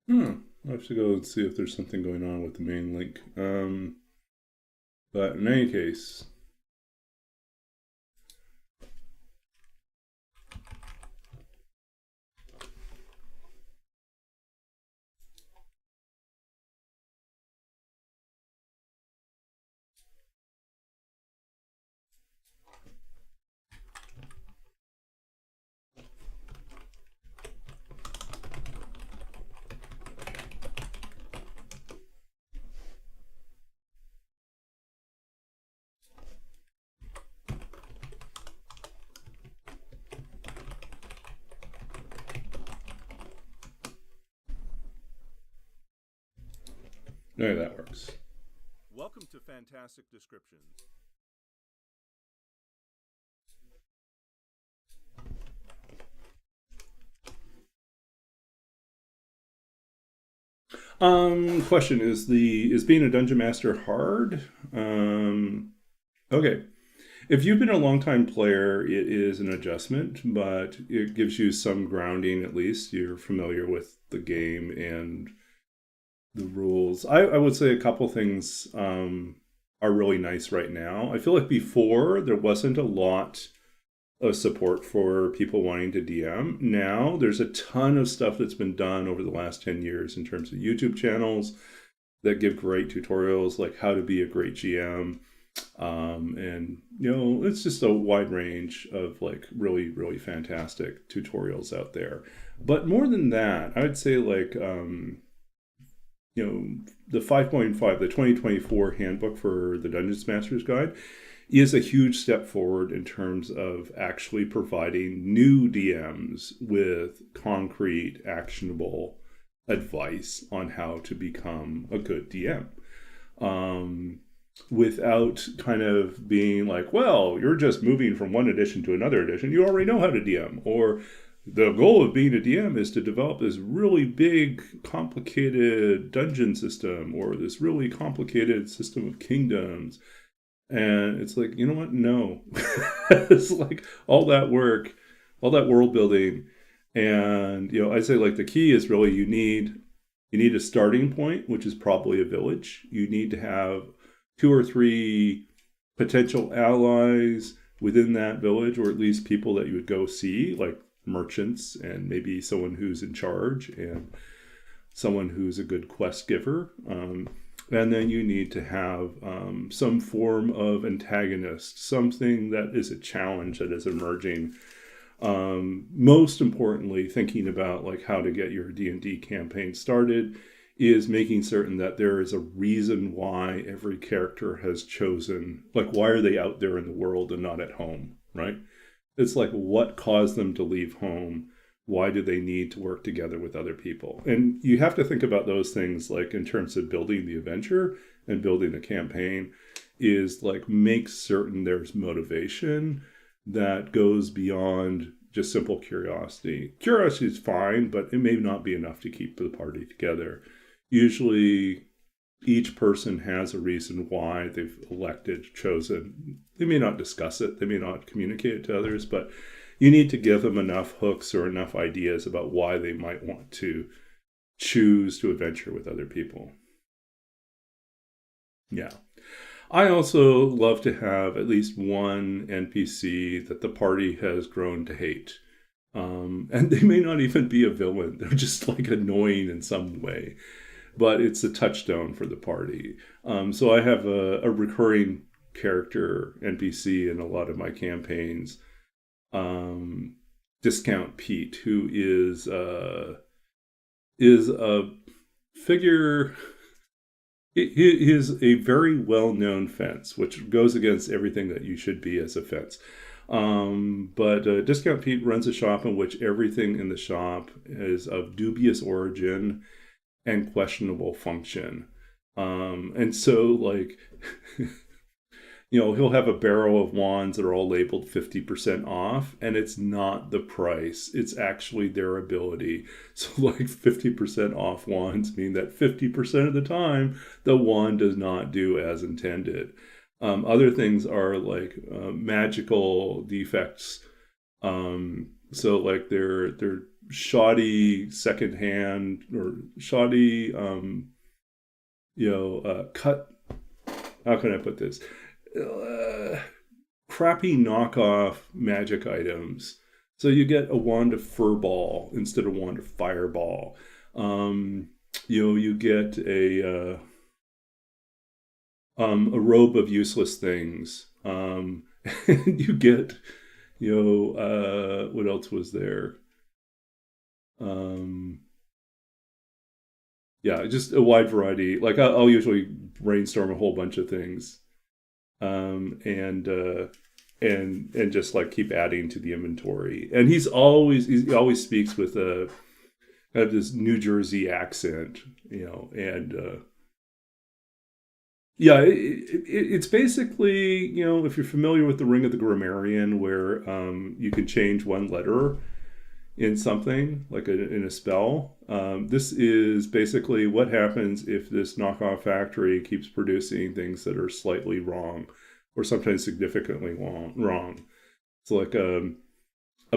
I have to go and see if there's something going on with the main link. But in any case... No, that works. Welcome to Fantastic Descriptions. Question is being a dungeon master hard? Okay. If you've been a long time player, it is an adjustment, but it gives you some grounding at least. You're familiar with the game and the rules. I would say a couple things are really nice right now. I feel like before there wasn't a lot of support for people wanting to DM. Now there's a ton of stuff that's been done over the last 10 years in terms of YouTube channels that give great tutorials like how to be a great GM. And you know, it's just a wide range of like really, really fantastic tutorials out there. But more than that, I would say like, you know, the 5.5, the 2024 handbook for the Dungeons Master's Guide is a huge step forward in terms of actually providing new DMs with concrete, actionable advice on how to become a good DM. Without kind of being like, well, you're just moving from one edition to another edition. You already know how to DM. Or the goal of being a DM is to develop this really big, complicated dungeon system or this really complicated system of kingdoms. And it's like, you know what? No. It's like all that work, all that world building. And, you know, I'd say like the key is really you need a starting point, which is probably a village. You need to have 2 or 3 potential allies within that village, or at least people that you would go see, like merchants and maybe someone who's in charge and someone who's a good quest giver. And then you need to have some form of antagonist, something that is a challenge that is emerging. Most importantly, thinking about like how to get your D&D campaign started is making certain that there is a reason why every character has chosen, like, why are they out there in the world and not at home, right? It's like, what caused them to leave home? Why do they need to work together with other people? And you have to think about those things, like, in terms of building the adventure and building the campaign, is like, make certain there's motivation that goes beyond just simple curiosity. Curiosity is fine, but it may not be enough to keep the party together. Usually, each person has a reason why they've chosen. They may not discuss it, they may not communicate it to others, but you need to give them enough hooks or enough ideas about why they might want to choose to adventure with other people. Yeah. I also love to have at least one NPC that the party has grown to hate. And they may not even be a villain. They're just like annoying in some way. But it's a touchstone for the party. So I have a recurring character NPC in a lot of my campaigns. Discount Pete, who is a figure. He is a very well-known fence, which goes against everything that you should be as a fence. But Discount Pete runs a shop in which everything in the shop is of dubious origin and questionable function. And so, like, he'll have a barrel of wands that are all labeled 50% off, and it's not the price. It's actually their ability. So, like, 50% off wands mean that 50% of the time, the wand does not do as intended. Other things are like magical defects. So, like, they're shoddy secondhand or shoddy, cut. How can I put this? Crappy knockoff magic items. So you get a wand of furball instead of wand of fireball. You get a robe of useless things. And you get, what else was there? Just a wide variety. Like, I'll usually brainstorm a whole bunch of things. And just like keep adding to the inventory. And he always speaks with a kind of this New Jersey accent, it's basically, if you're familiar with the Ring of the Grammarian, where you can change one letter in something, like in a spell. This is basically what happens if this knockoff factory keeps producing things that are slightly wrong, or sometimes significantly wrong. It's like a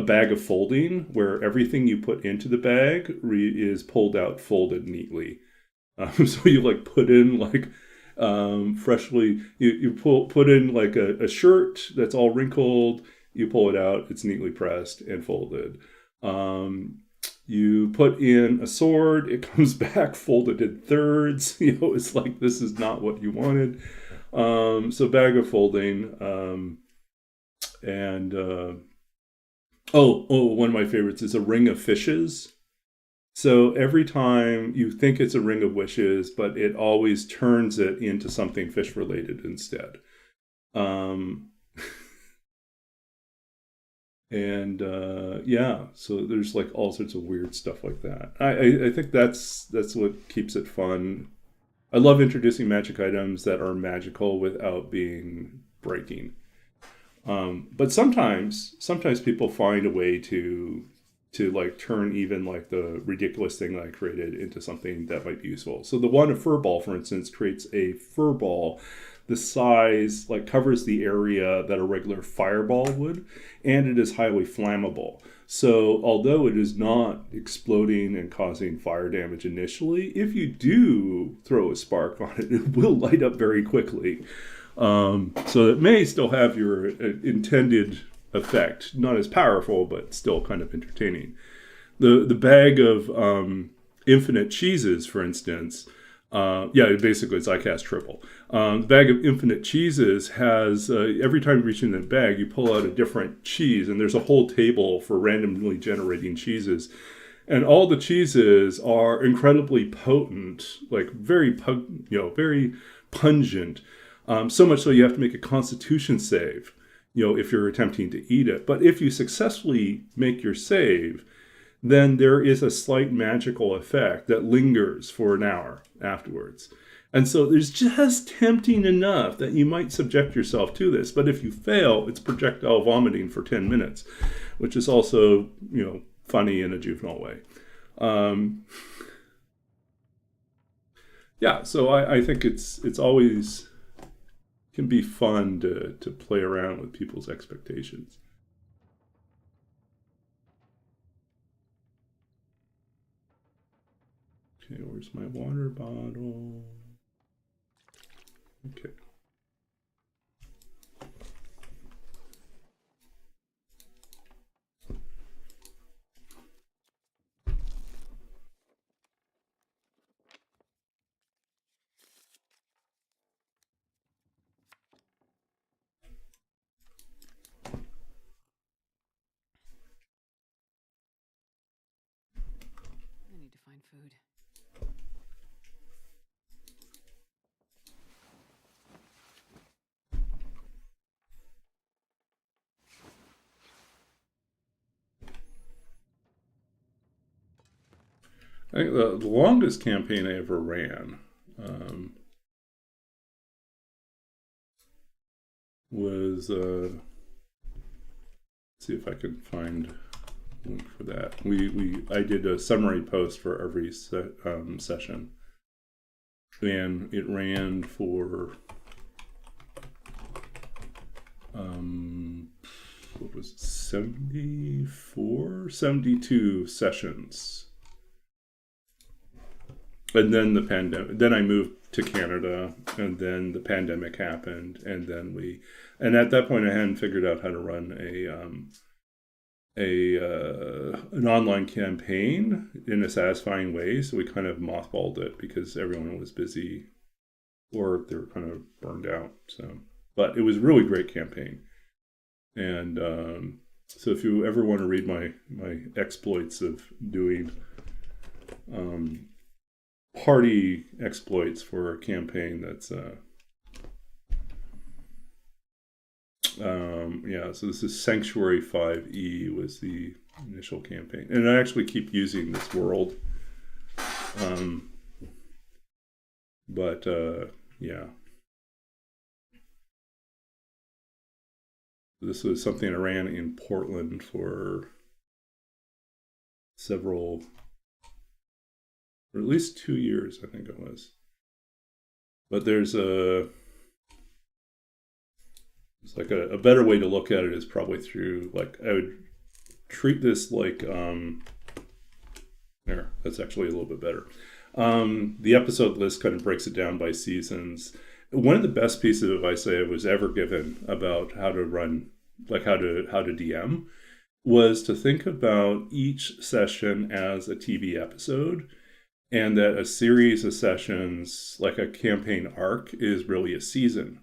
bag of folding, where everything you put into the bag is pulled out, folded neatly. So you like put in like freshly, you put in like a shirt that's all wrinkled, you pull it out, it's neatly pressed and folded. You put in a sword, it comes back folded in thirds. It's like, this is not what you wanted. So bag of folding. One of my favorites is a ring of fishes. So every time you think it's a ring of wishes, but it always turns it into something fish related instead. So there's like all sorts of weird stuff like that. I think that's what keeps it fun. I love introducing magic items that are magical without being breaking. But sometimes people find a way to like turn even like the ridiculous thing that I created into something that might be useful. So the one of furball, for instance, creates a furball. The size like covers the area that a regular fireball would, and it is highly flammable. So although it is not exploding and causing fire damage initially, if you do throw a spark on it, it will light up very quickly. So it may still have your intended effect, not as powerful, but still kind of entertaining. The bag of infinite cheeses, for instance, basically it's ICAST triple. The bag of infinite cheeses has, every time you reach in the bag, you pull out a different cheese, and there's a whole table for randomly generating cheeses. And all the cheeses are incredibly potent, like very very pungent. So much so you have to make a Constitution save, if you're attempting to eat it. But if you successfully make your save, then there is a slight magical effect that lingers for an hour afterwards. And so there's just tempting enough that you might subject yourself to this. But if you fail, it's projectile vomiting for 10 minutes, which is also, funny in a juvenile way. So I think it's always can be fun to play around with people's expectations. Okay, where's my water bottle? Okay. I need to find food. I think the longest campaign I ever ran was see if I can find a link for that. I did a summary post for every session, and it ran for what was it, 72 sessions. And then the pandemic. Then I moved to Canada, and then the pandemic happened, and then and at that point I hadn't figured out how to run an online campaign in a satisfying way. So we kind of mothballed it because everyone was busy, or they were kind of burned out. So, but it was a really great campaign, and so if you ever want to read my exploits of doing party exploits for a campaign, that's so this is Sanctuary 5e was the initial campaign, and I actually keep using this world, this was something I ran in Portland for several, or at least 2 years, I think it was. But there's a better way to look at it is probably through, like, I would treat this like, that's actually a little bit better. The episode list kind of breaks it down by seasons. One of the best pieces of advice I was ever given about how to run, like how to DM, was to think about each session as a TV episode, and that a series of sessions, like a campaign arc, is really a season.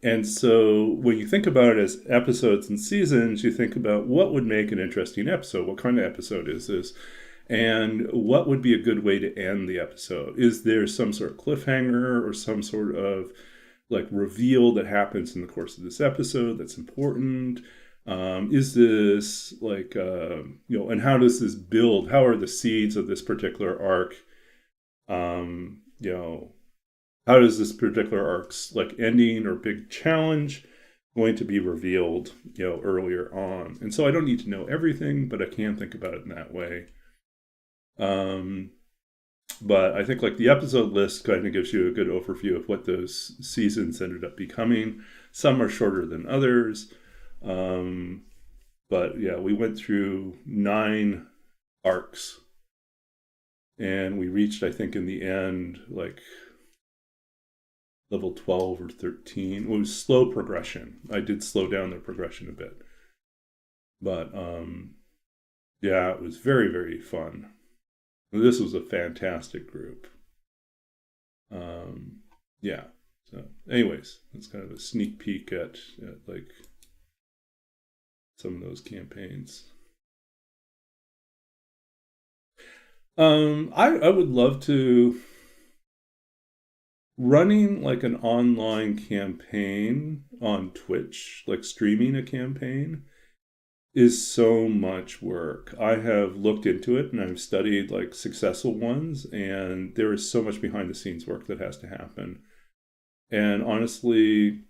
And so when you think about it as episodes and seasons, you think about what would make an interesting episode. What kind of episode is this? And what would be a good way to end the episode? Is there some sort of cliffhanger or some sort of like reveal that happens in the course of this episode that's important? Is this like, and how does this build? How are the seeds of this particular arc? How does this particular arc's like ending or big challenge going to be revealed, earlier on? And so I don't need to know everything, but I can think about it in that way. But I think like the episode list kind of gives you a good overview of what those seasons ended up becoming. Some are shorter than others. But yeah, we went through 9 arcs, and we reached, I think in the end, like level 12 or 13. It was slow progression. I did slow down the progression a bit. But it was very, very fun. This was a fantastic group. So anyways, that's kind of a sneak peek at like some of those campaigns. I would love to running like an online campaign on Twitch, like streaming a campaign is so much work. I have looked into it and I've studied like successful ones, and there is so much behind the scenes work that has to happen. And honestly,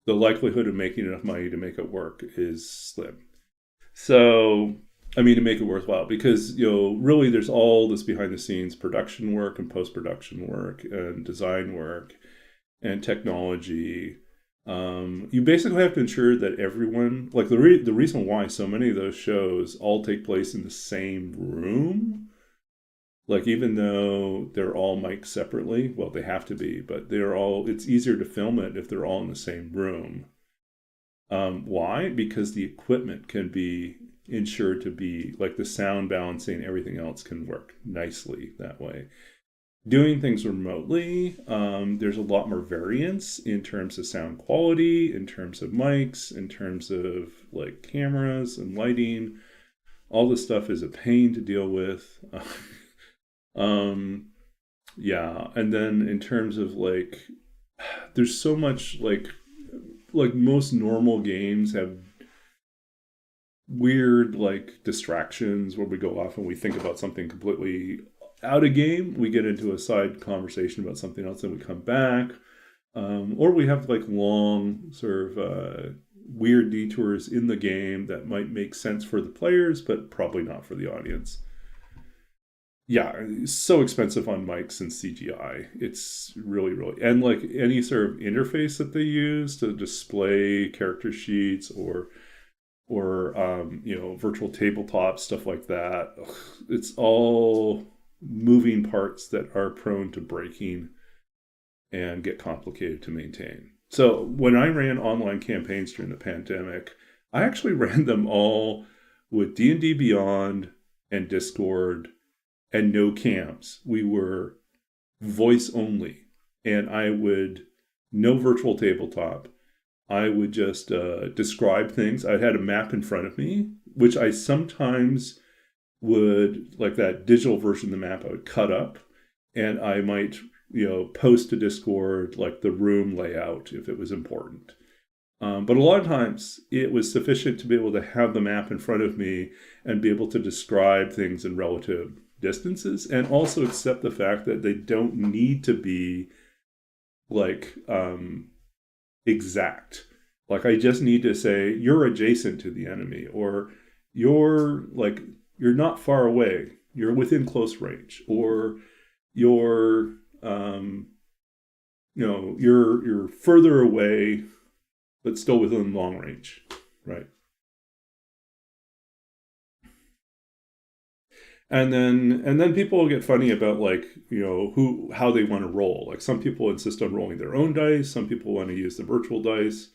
the likelihood of making enough money to make it work is slim. So, I mean, to make it worthwhile, because, really there's all this behind the scenes production work and post production work and design work and technology. You basically have to ensure that everyone, like the reason why so many of those shows all take place in the same room, like even though they're all mic'd separately, well, they have to be, but it's easier to film it if they're all in the same room. Why? Because the equipment can be ensured to be, like the sound balancing, everything else can work nicely that way. Doing things remotely, there's a lot more variance in terms of sound quality, in terms of mics, in terms of like cameras and lighting. All this stuff is a pain to deal with. Yeah, and then in terms of like, there's so much like most normal games have weird like distractions where we go off and we think about something completely out of game. We get into a side conversation about something else and we come back, or we have like long sort of weird detours in the game that might make sense for the players but probably not for the audience. Yeah, it's so expensive on mics and CGI. It's really, and like any sort of interface that they use to display character sheets or virtual tabletop stuff like that. It's all moving parts that are prone to breaking and get complicated to maintain. So when I ran online campaigns during the pandemic, I actually ran them all with D&D Beyond and Discord and no cams. We were voice only, and no virtual tabletop. I would just describe things. I had a map in front of me, which I sometimes would, like that digital version of the map, I would cut up, and I might, post to Discord like the room layout if it was important. But a lot of times it was sufficient to be able to have the map in front of me and be able to describe things in relative distances, and also accept the fact that they don't need to be like exact. Like I just need to say you're adjacent to the enemy, or you're not far away, you're within close range, or you're you're further away but still within long range, right? And then people will get funny about like, how they want to roll. Like some people insist on rolling their own dice, some people want to use the virtual dice.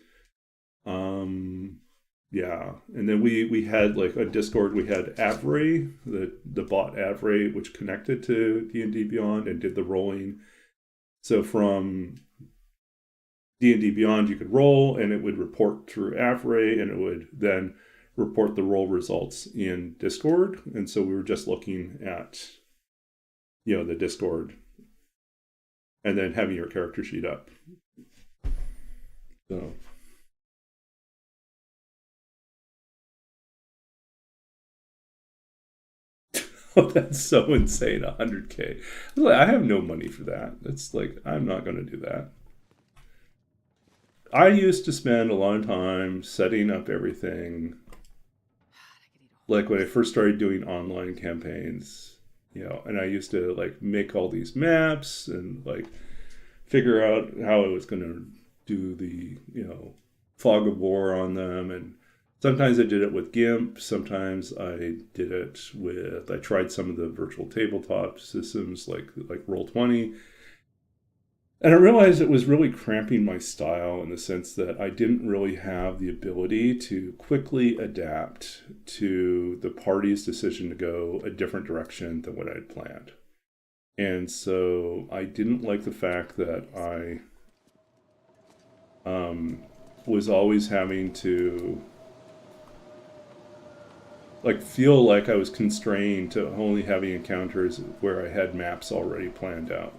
Yeah, and then we had like a Discord. We had Avray, the bot Avray, which connected to D&D Beyond and did the rolling. So from D&D Beyond, you could roll, and it would report through Avray, and it would then report the roll results in Discord. And so we were just looking at, the Discord, and then having your character sheet up. So. Oh, that's so insane, 100K. I have no money for that. It's like, I'm not going to do that. I used to spend a long time setting up everything. Like when I first started doing online campaigns, and I used to like make all these maps and like figure out how I was going to do the, fog of war on them. And sometimes I did it with GIMP. Sometimes I tried some of the virtual tabletop systems like Roll20. And I realized it was really cramping my style in the sense that I didn't really have the ability to quickly adapt to the party's decision to go a different direction than what I had planned. And so I didn't like the fact that I was always having to like feel like I was constrained to only having encounters where I had maps already planned out.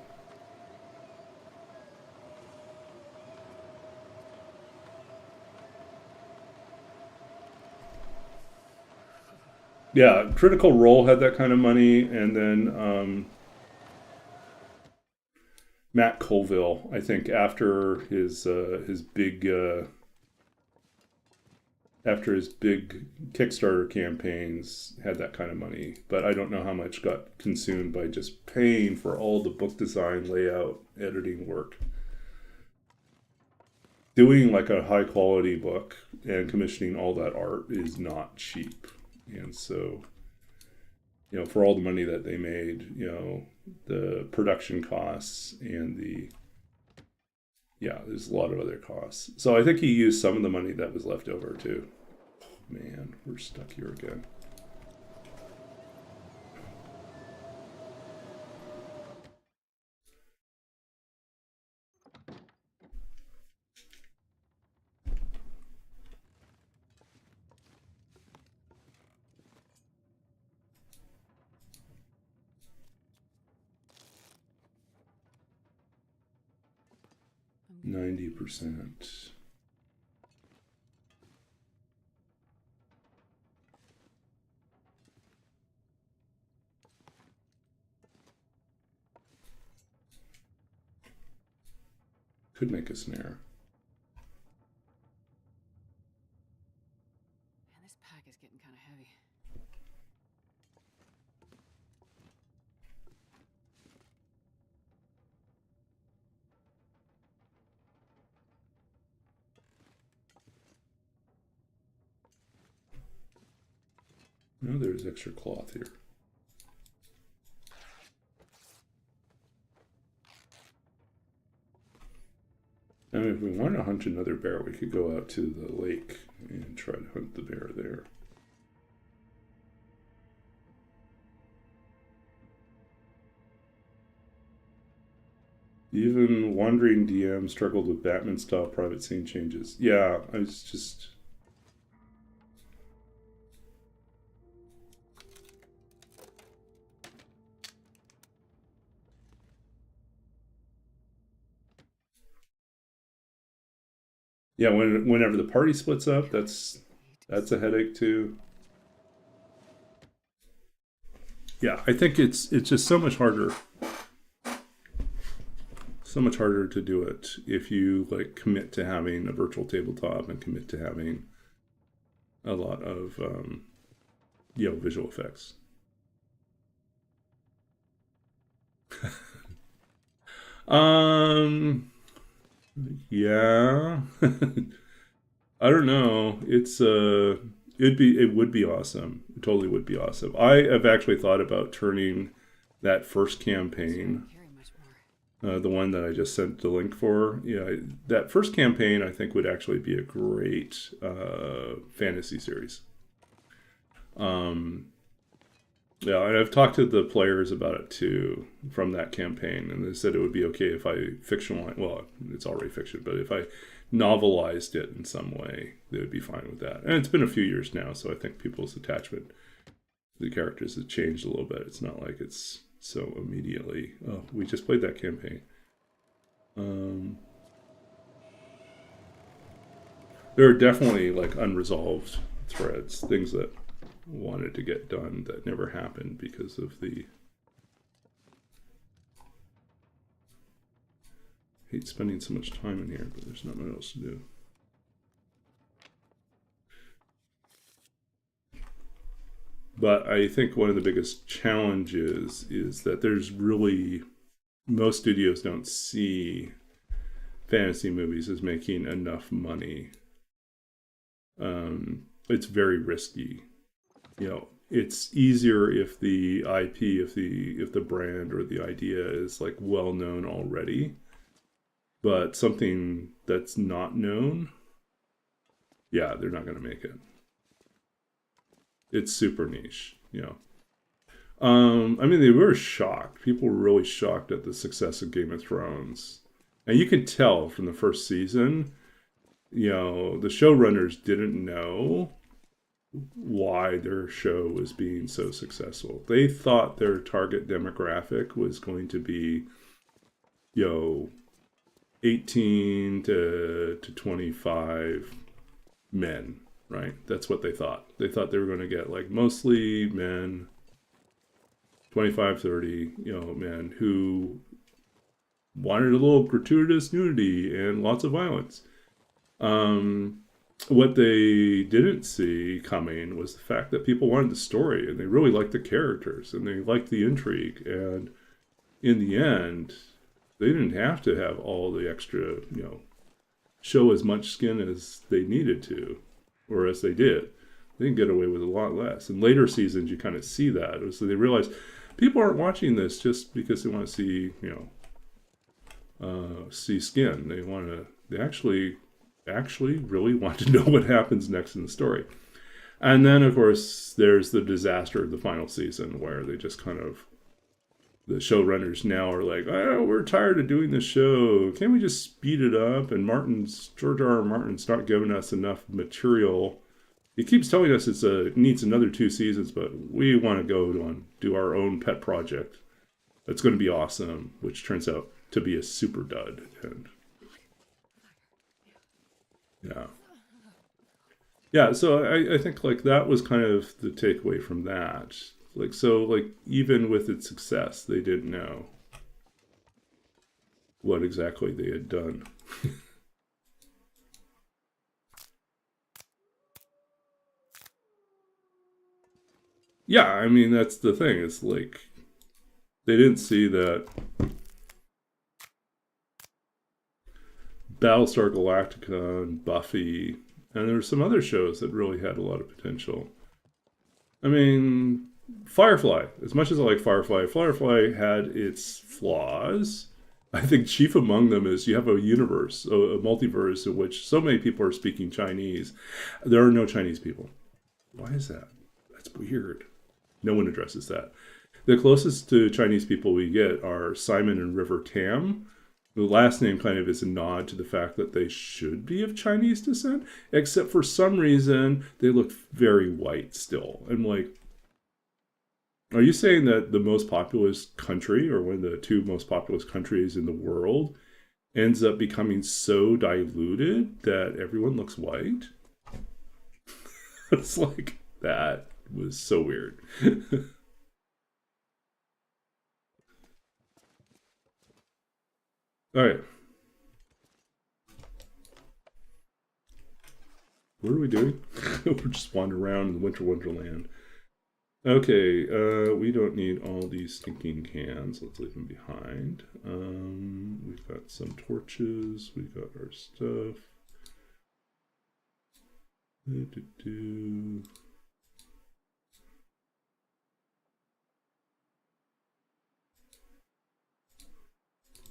Yeah, Critical Role had that kind of money, and then Matt Colville, I think, after his big Kickstarter campaigns, had that kind of money. But I don't know how much got consumed by just paying for all the book design, layout, editing work. Doing like a high quality book and commissioning all that art is not cheap. And so, for all the money that they made, the production costs and there's a lot of other costs. So I think he used some of the money that was left over too. Man, we're stuck here again. I'm good. 90%. Could make a snare. Man, this pack is getting kind of heavy. No, there's extra cloth here. I mean, if we want to hunt another bear, we could go out to the lake and try to hunt the bear there. Even wandering DM struggled with Batman-style private scene changes. Yeah, I was just... Yeah, whenever the party splits up, that's a headache too. Yeah, I think it's just so much harder. So much harder to do it if you like commit to having a virtual tabletop and commit to having a lot of visual effects. Yeah. I don't know. It would be awesome. It totally would be awesome. I have actually thought about turning that first campaign, Carry much more. the one that I just sent the link for. That first campaign I think would actually be a great fantasy series. Yeah, and I've talked to the players about it too from that campaign, and they said it would be okay if I fictionalize. Well, it's already fiction, but if I novelized it in some way, they would be fine with that. And it's been a few years now, so I think people's attachment to the characters has changed a little bit. It's not like it's so immediately. Oh, we just played that campaign. There are definitely like unresolved threads, things that wanted to get done that never happened because of the hate spending so much time in here, but there's nothing else to do. But I think one of the biggest challenges is that there's really, most studios don't see fantasy movies as making enough money. It's very risky. It's easier if the IP, if the brand or the idea is like well known already. But something that's not known, yeah, they're not going to make it. It's super niche, I mean, they were shocked. People were really shocked at the success of Game of Thrones. And you could tell from the first season, the showrunners didn't know why their show was being so successful. They thought their target demographic was going to be, 18 to 25 men, right? That's what they thought. They thought they were going to get like mostly men, 25, 30, men who wanted a little gratuitous nudity and lots of violence. What they didn't see coming was the fact that people wanted the story and they really liked the characters and they liked the intrigue. And in the end, they didn't have to have all the extra, show as much skin as they needed to, or as they did. They can get away with a lot less. In later seasons, you kind of see that. So they realized people aren't watching this just because they want to see, see skin. They actually really want to know what happens next in the story. And then, of course, there's the disaster of the final season where they just kind of, the showrunners now are like, oh, we're tired of doing this show. Can't we just speed it up? And George R. R. Martin's not giving us enough material. He keeps telling us it needs another 2 seasons, but we want to go on do our own pet project. That's going to be awesome, which turns out to be a super dud. And yeah, so I think like that was kind of the takeaway from that. Like, so like even with its success, they didn't know what exactly they had done. Yeah, I mean, that's the thing. It's like they didn't see that Battlestar Galactica and Buffy, and there were some other shows that really had a lot of potential. I mean, Firefly, as much as I like Firefly had its flaws. I think chief among them is you have a universe, a multiverse in which so many people are speaking Chinese. There are no Chinese people. Why is that? That's weird. No one addresses that. The closest to Chinese people we get are Simon and River Tam. The last name kind of is a nod to the fact that they should be of Chinese descent, except for some reason they look very white still. I'm like, are you saying that the most populous country, or one of the 2 most populous countries in the world, ends up becoming so diluted that everyone looks white? It's like, that was so weird. All right. What are we doing? We're just wandering around in the winter wonderland. Okay, we don't need all these stinking cans. Let's leave them behind. We've got some torches. We've got our stuff.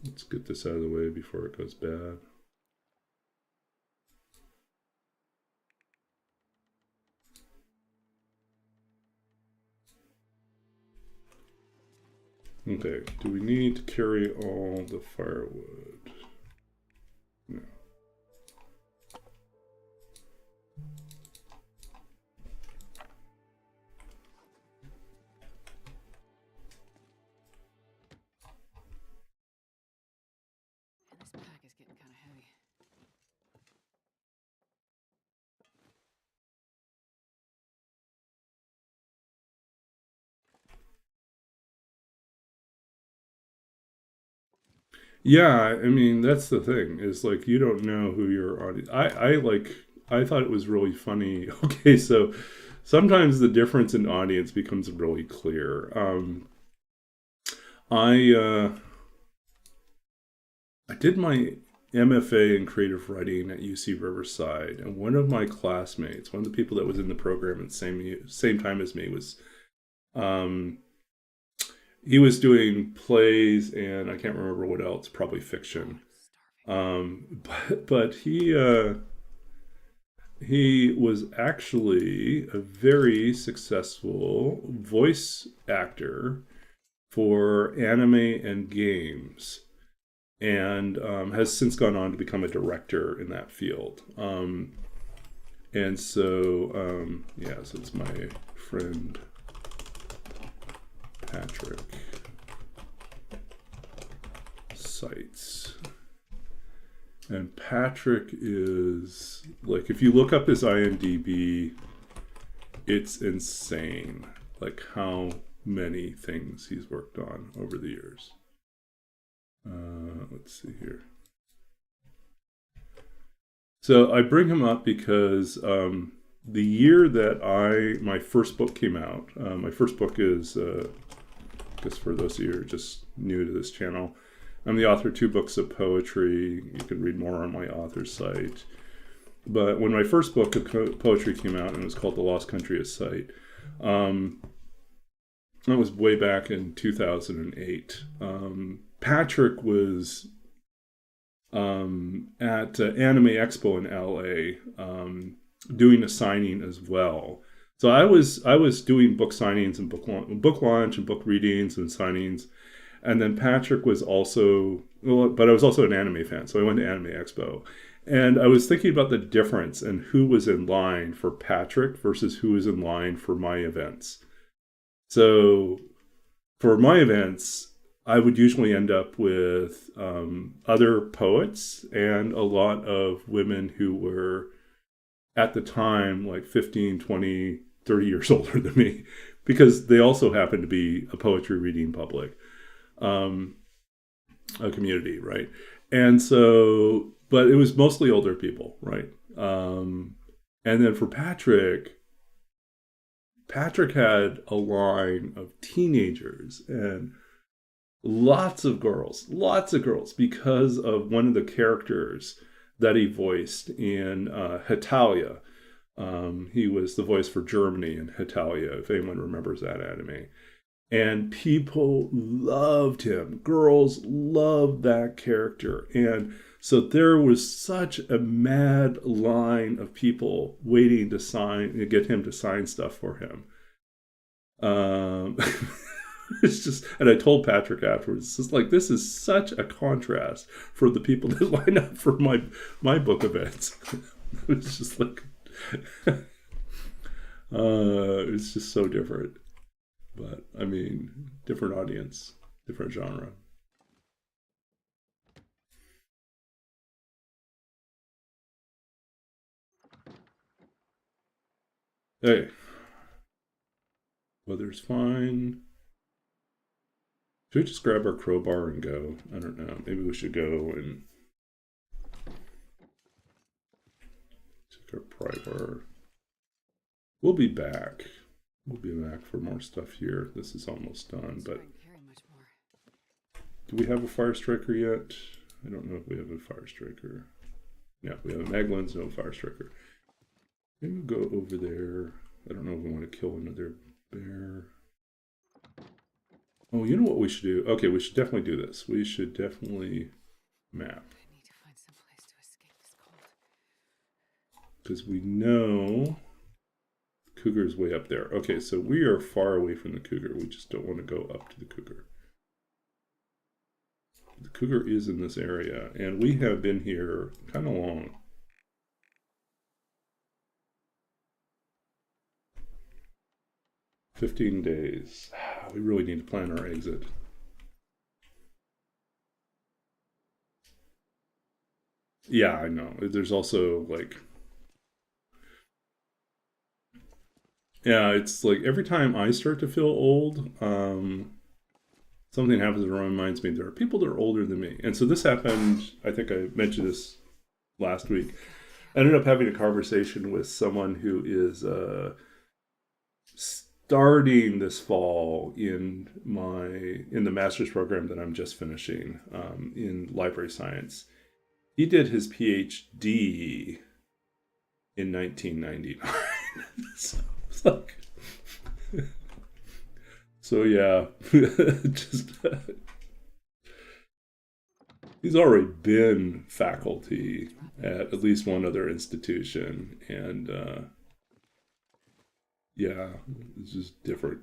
Let's get this out of the way before it goes bad. Okay, do we need to carry all the firewood? No. This pack is getting kind of heavy. Yeah, I mean, that's the thing, is like you don't know who your audience. I thought it was really funny. Okay, so sometimes the difference in audience becomes really clear. I did my MFA in creative writing at UC Riverside, and one of my classmates, one of the people that was in the program at the same time as me, was he was doing plays and I can't remember what else, probably fiction. But he was actually a very successful voice actor for anime and games, and has since gone on to become a director in that field. And so, yeah, so it's my friend Patrick Sites. And Patrick is, like, if you look up his IMDb, it's insane, like how many things he's worked on over the years. Let's see here. So I bring him up because the year that my first book came out, my first book is, I guess for those of you who are just new to this channel, I'm the author of 2 books of poetry. You can read more on my author's site. But when my first book of poetry came out, and it was called The Lost Country of Sight, that was way back in 2008. Patrick was at Anime Expo in LA doing a signing as well. So I was doing book signings and book launch and book readings and signings. And then Patrick was also, but I was also an anime fan, so I went to Anime Expo. And I was thinking about the difference in who was in line for Patrick versus who was in line for my events. So for my events, I would usually end up with other poets and a lot of women who were at the time like 15, 20, 30 years older than me, because they also happened to be a poetry reading public. A community, right? And so, but it was mostly older people, right? And then for Patrick had a line of teenagers and lots of girls, because of one of the characters that he voiced in Hetalia. He was the voice for Germany in Hetalia, if anyone remembers that anime. And people loved him. Girls loved that character. And so there was such a mad line of people waiting to get him to sign stuff for him. It's just, and I told Patrick afterwards, it's just like, this is such a contrast for the people that line up for my book events. It's just like, it's just so different. But, I mean, different audience, different genre. Hey. Weather's fine. Should we just grab our crowbar and go? I don't know. Maybe we should go and take our primer. We'll be back. We'll be back for more stuff here. This is almost done, but do we have a Fire Striker yet? I don't know if we have a Fire Striker. Yeah, we have a Maglins, no Fire Striker. Maybe we'll go over there. I don't know if we want to kill another bear. Oh, you know what we should do? Okay, we should definitely do this. We should definitely map. I need to find some place to escape this cold. Because we know cougar's way up there. Okay, so we are far away from the cougar. We just don't want to go up to the cougar. The cougar is in this area, and we have been here kind of long. $15 days. We really need to plan our exit. Yeah, I know. There's also like, yeah, it's like every time I start to feel old, something happens that reminds me there are people that are older than me. And so this happened, I think I mentioned this last week. I ended up having a conversation with someone who is starting this fall in the master's program that I'm just finishing in library science. He did his PhD in 1999. So it's like, so yeah, just he's already been faculty at least one other institution, and yeah, it's just different.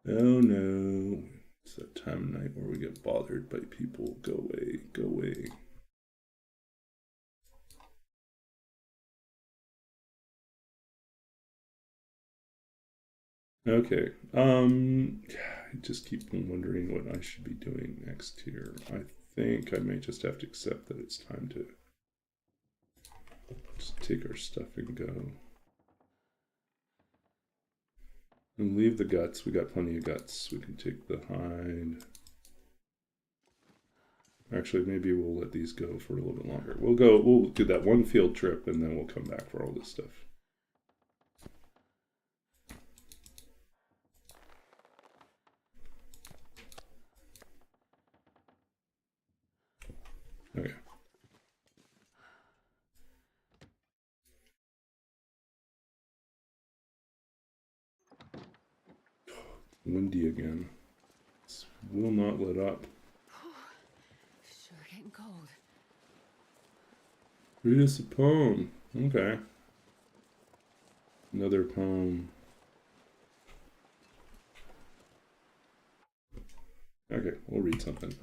Oh no. It's that time of night where we get bothered by people. Go away, go away. Okay. I just keep wondering what I should be doing next here. I think I may just have to accept that it's time to just take our stuff and go. And leave the guts. We got plenty of guts. We can take the hide. Actually, maybe we'll let these go for a little bit longer. We'll do that one field trip and then we'll come back for all this stuff. Okay. Windy again. This will not let up. Sure getting cold. Read us a poem. Okay. Another poem. Okay, we'll read something.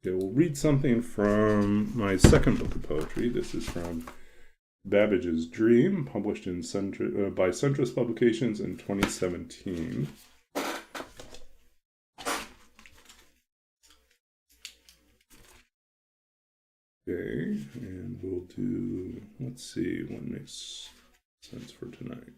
Okay, we'll read something from my second book of poetry. This is from Babbage's Dream, published in by Centrist Publications in 2017. Okay, and we'll do, let's see, what makes sense for tonight.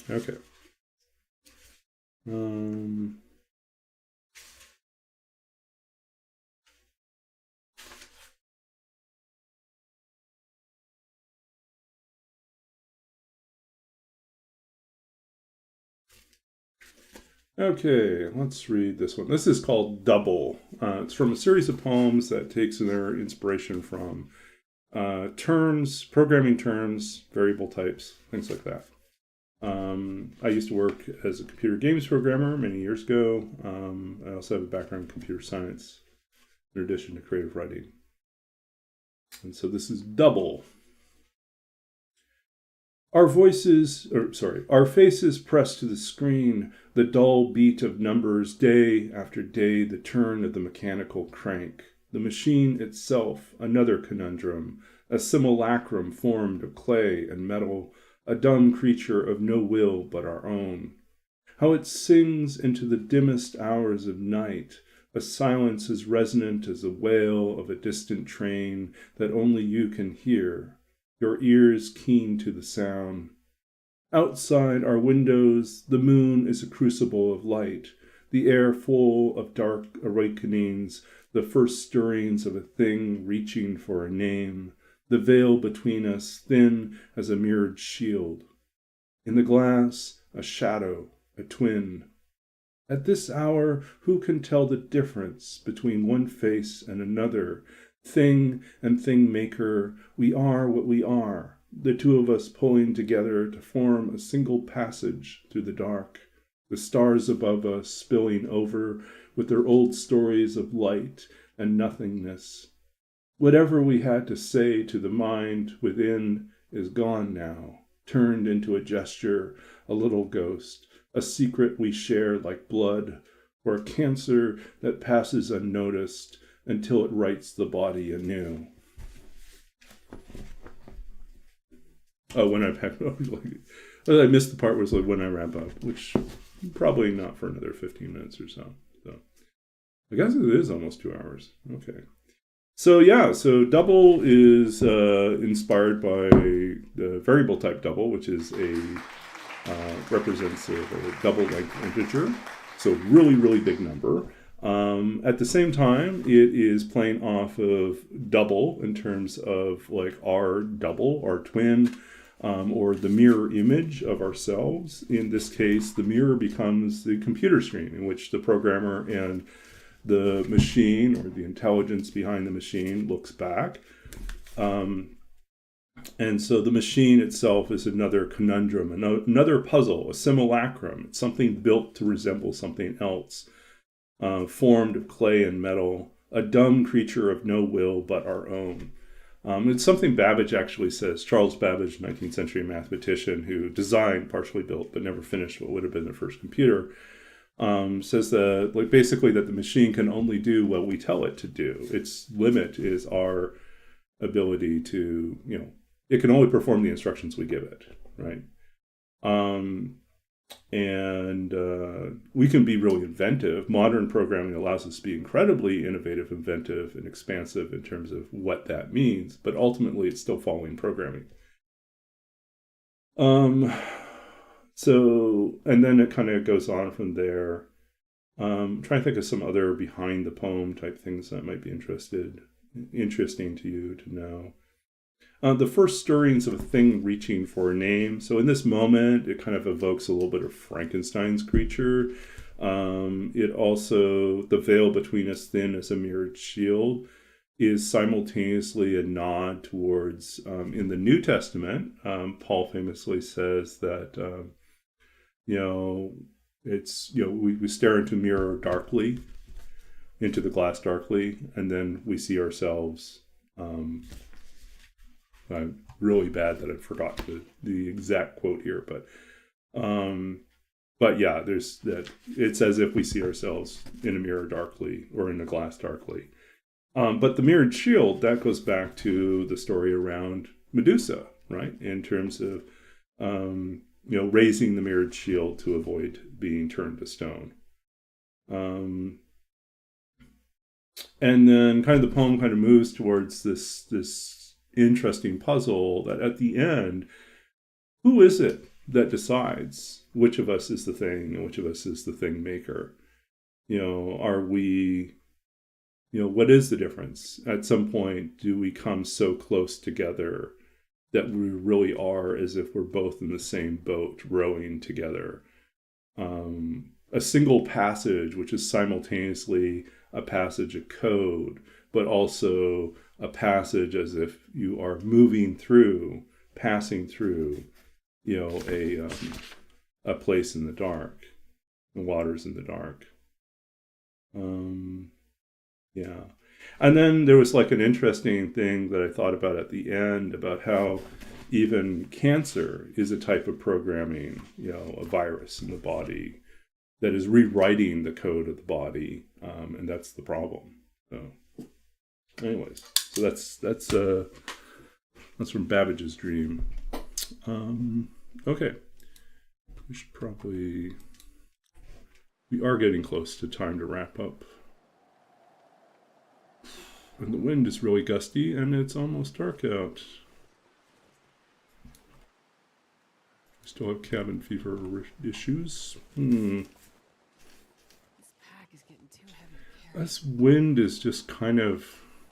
Okay. Okay, let's read this one. This is called Double. It's from a series of poems that takes their inspiration from terms, programming terms, variable types, things like that. I used to work as a computer games programmer many years ago. I also have a background in computer science in addition to creative writing. And so this is Double. Our faces pressed to the screen, the dull beat of numbers, day after day, the turn of the mechanical crank. The machine itself, another conundrum, a simulacrum formed of clay and metal, a dumb creature of no will but our own. How it sings into the dimmest hours of night, a silence as resonant as the wail of a distant train that only you can hear, your ears keen to the sound. Outside our windows, the moon is a crucible of light, the air full of dark awakenings, the first stirrings of a thing reaching for a name, the veil between us thin as a mirrored shield. In the glass, a shadow, a twin. At this hour, who can tell the difference between one face and another? Thing and thing maker, we are what we are, the two of us pulling together to form a single passage through the dark, the stars above us spilling over with their old stories of light and nothingness. Whatever we had to say to the mind within is gone now, turned into a gesture, a little ghost, a secret we share like blood, or a cancer that passes unnoticed until it writes the body anew. Oh, when I missed the part where it's like when I wrap up, which probably not for another 15 minutes or so. So I guess it is almost 2 hours. Okay. So yeah, so double is inspired by the variable type double, which is represents a double length integer. So really, really big number. At the same time, it is playing off of double in terms of like our double, our twin, or the mirror image of ourselves. In this case, the mirror becomes the computer screen in which the programmer and the machine, or the intelligence behind the machine, looks back. And so the machine itself is another conundrum, another puzzle, a simulacrum. It's something built to resemble something else, formed of clay and metal, a dumb creature of no will but our own. It's something Babbage actually says. Charles Babbage, 19th century mathematician who designed, partially built, but never finished what would have been the first computer, says that, like, basically that the machine can only do what we tell it to do. Its limit is our ability to, it can only perform the instructions we give it, right? And we can be really inventive. Modern programming allows us to be incredibly innovative, inventive, and expansive in terms of what that means, but ultimately it's still following programming. So, and then it kind of goes on from there. Trying to think of some other behind the poem type things that might be interesting to you to know. The first stirrings of a thing reaching for a name. So in this moment, it kind of evokes a little bit of Frankenstein's creature. It also, the veil between us thin as a mirrored shield, is simultaneously a nod towards, in the New Testament, Paul famously says that, it's, we stare into a mirror darkly, into the glass darkly, and then we see ourselves. Really bad that I forgot the exact quote here, but yeah, there's that. It's as if we see ourselves in a mirror darkly, or in a glass darkly. But the mirrored shield, that goes back to the story around Medusa, right? In terms of raising the mirrored shield to avoid being turned to stone. And then kind of the poem kind of moves towards this interesting puzzle that at the end, who is it that decides which of us is the thing and which of us is the thing maker? Are we, what is the difference? At some point, do we come so close together that we really are as if we're both in the same boat rowing together? A single passage, which is simultaneously a passage of code, but also a passage as if you are moving through, passing through, a place in the dark, the waters in the dark. Yeah. And then there was like an interesting thing that I thought about at the end about how even cancer is a type of programming, a virus in the body that is rewriting the code of the body, and that's the problem. So, anyways, so that's from Babbage's dream. Okay, we are getting close to time to wrap up. And the wind is really gusty, and it's almost dark out. Still have cabin fever issues. This pack is getting too heavy to carry. This wind is just kind of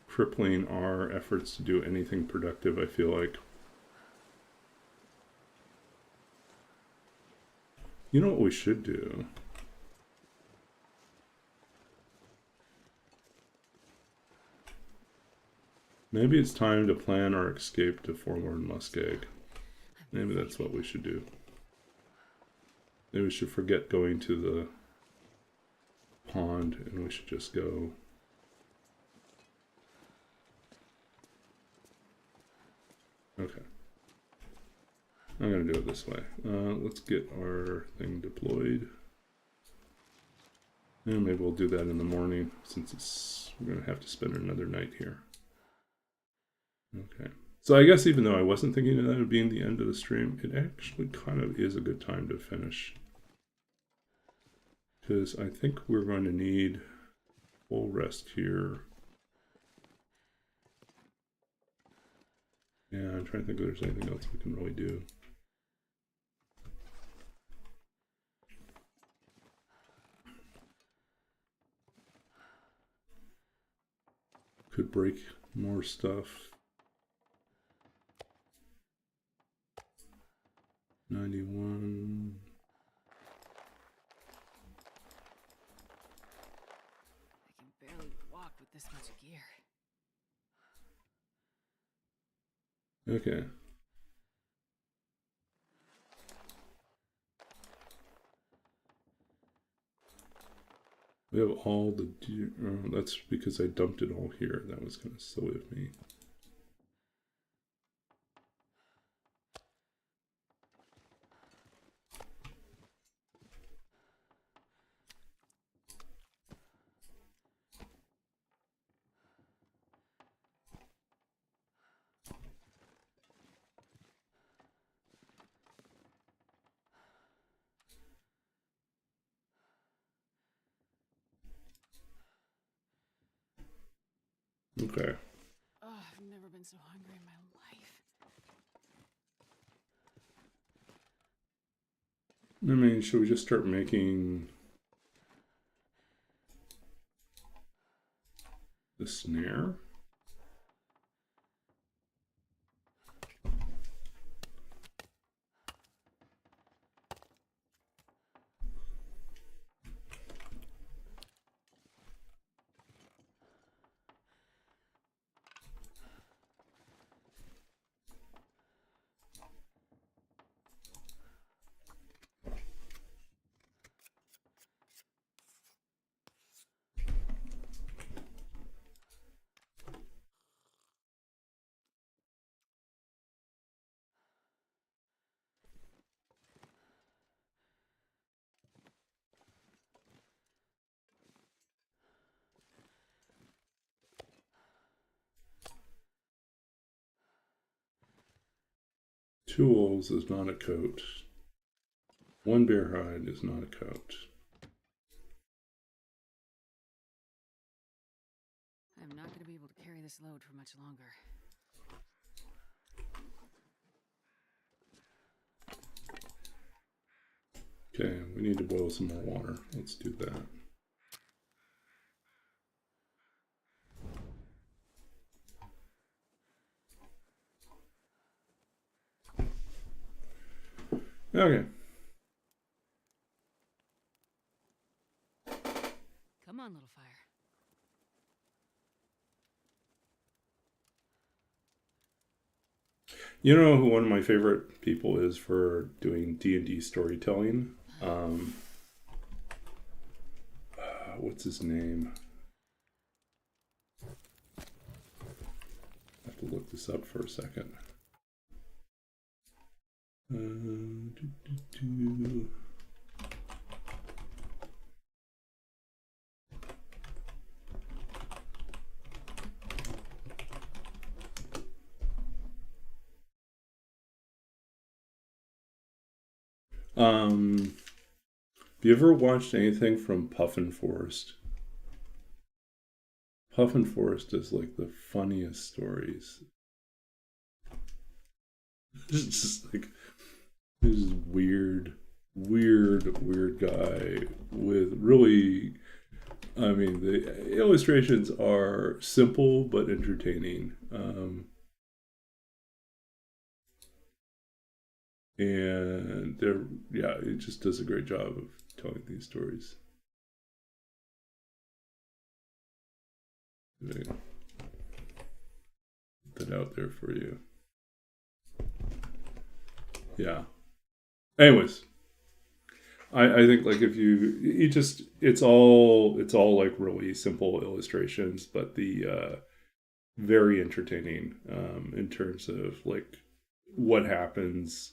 crippling our efforts to do anything productive, I feel like. You know what we should do? Maybe it's time to plan our escape to Forlorn Muskeg. Maybe that's what we should do. Maybe we should forget going to the pond and we should just go. Okay. I'm going to do it this way. Let's get our thing deployed. And maybe we'll do that in the morning since we're going to have to spend another night here. Okay. So I guess even though I wasn't thinking of that as being the end of the stream, it actually kind of is a good time to finish. Because I think we're going to need full rest here. Yeah, I'm trying to think if there's anything else we can really do. could break more stuff. 91. I can barely walk with this much gear. Okay. We have all the deer. Oh, that's because I dumped it all here. That was kind of silly of me. Okay. Oh, I've never been so hungry in my life. I mean, should we just start making the snare? Two wolves is not a coat. One bear hide is not a coat. I'm not going to be able to carry this load for much longer. Okay, we need to boil some more water. Let's do that. Okay. Come on, little fire. You know who one of my favorite people is for doing D&D storytelling? What's his name? I have to look this up for a second. Have you ever watched anything from Puffin Forest? Puffin Forest does like the funniest stories. It's just like this weird guy with really, I mean, the illustrations are simple but entertaining. And they're, yeah, it just does a great job of telling these stories. Put that out there for you. Yeah. Anyways, I think like if you just it's all like really simple illustrations, but the very entertaining in terms of like what happens.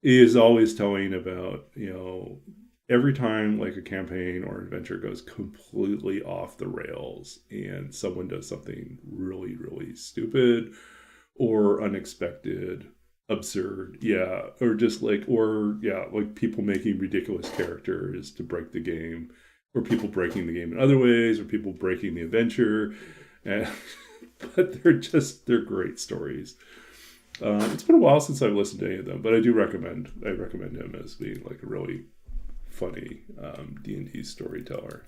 He is always telling about, you know, every time like a campaign or adventure goes completely off the rails and someone does something really, really stupid or unexpected, absurd, yeah, or just like, or yeah, like people making ridiculous characters to break the game, or people breaking the game in other ways, or people breaking the adventure, and but they're great stories. It's been a while since I've listened to any of them, but I recommend him as being like a really funny D&D storyteller.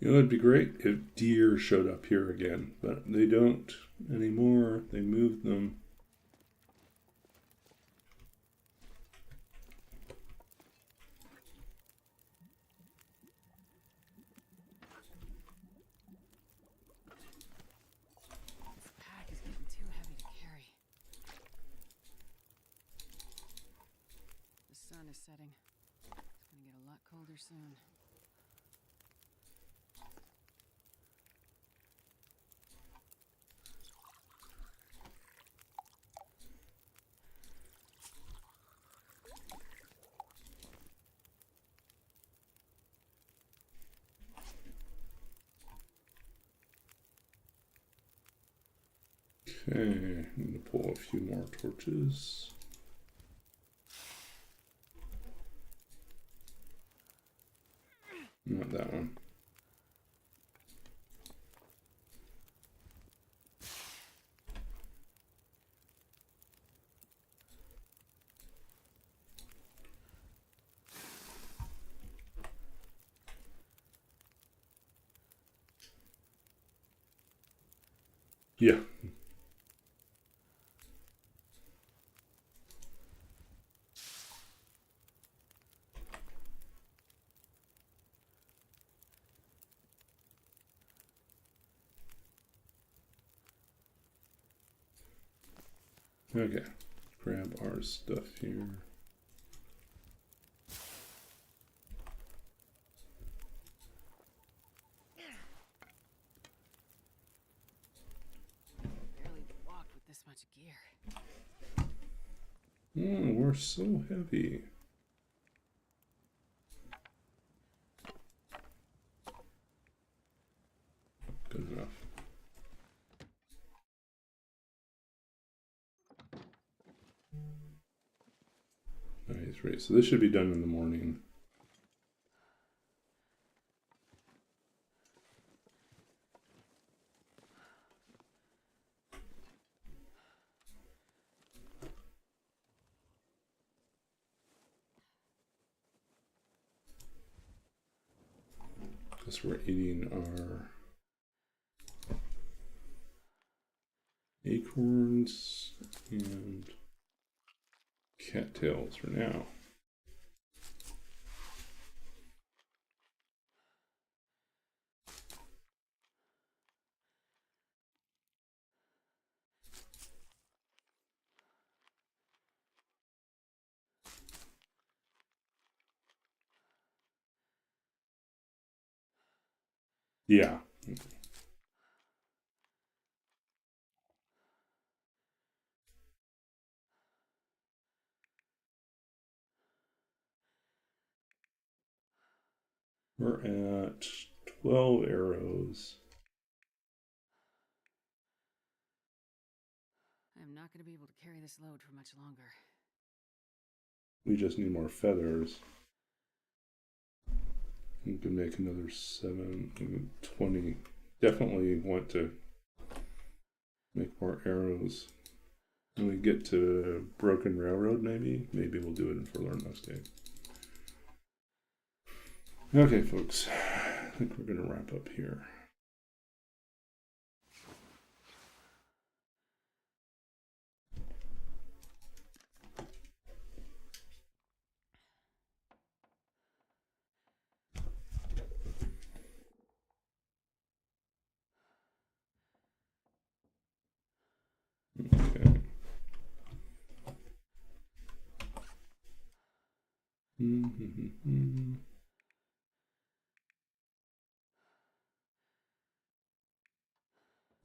You know, it'd be great if deer showed up here again, but they don't anymore. They moved them. This pack is getting too heavy to carry. The sun is setting. It's gonna get a lot colder soon. Okay, I'm going to pull a few more torches. Not that one. Yeah. Okay, grab our stuff here. Barely walked with this much gear. Oh, we're so heavy. Good enough. Nice, right. So this should be done in the morning. Because we're eating our acorns and cattails for now. Yeah. We're at 12 arrows. I'm not gonna be able to carry this load for much longer. We just need more feathers. We can make another 7, 20. Definitely want to make more arrows. When we get to Broken Railroad, maybe we'll do it in Forlorn Muskeg. Okay, folks, I think we're going to wrap up here. Okay.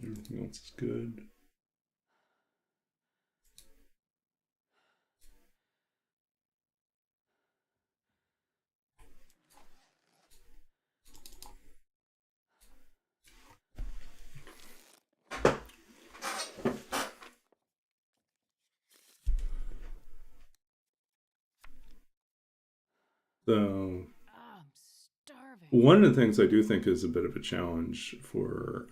Everything else is good. So, I'm starving. one of the things I do think is a bit of a challenge for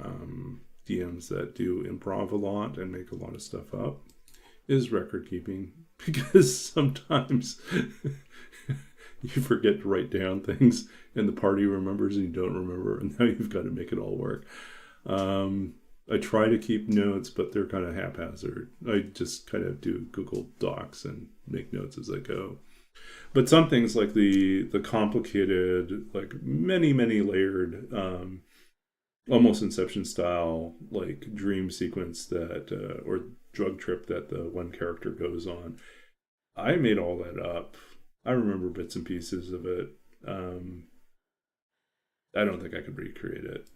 DMs that do improv a lot and make a lot of stuff up is record keeping, because sometimes you forget to write down things, and the party remembers and you don't remember, and now you've got to make it all work. I try to keep notes, but they're kind of haphazard. I just kind of do Google Docs and make notes as I go. But some things like the complicated, like many layered, almost Inception style, like dream sequence that or drug trip that the one character goes on, I made all that up. I remember bits and pieces of it. I don't think I could recreate it.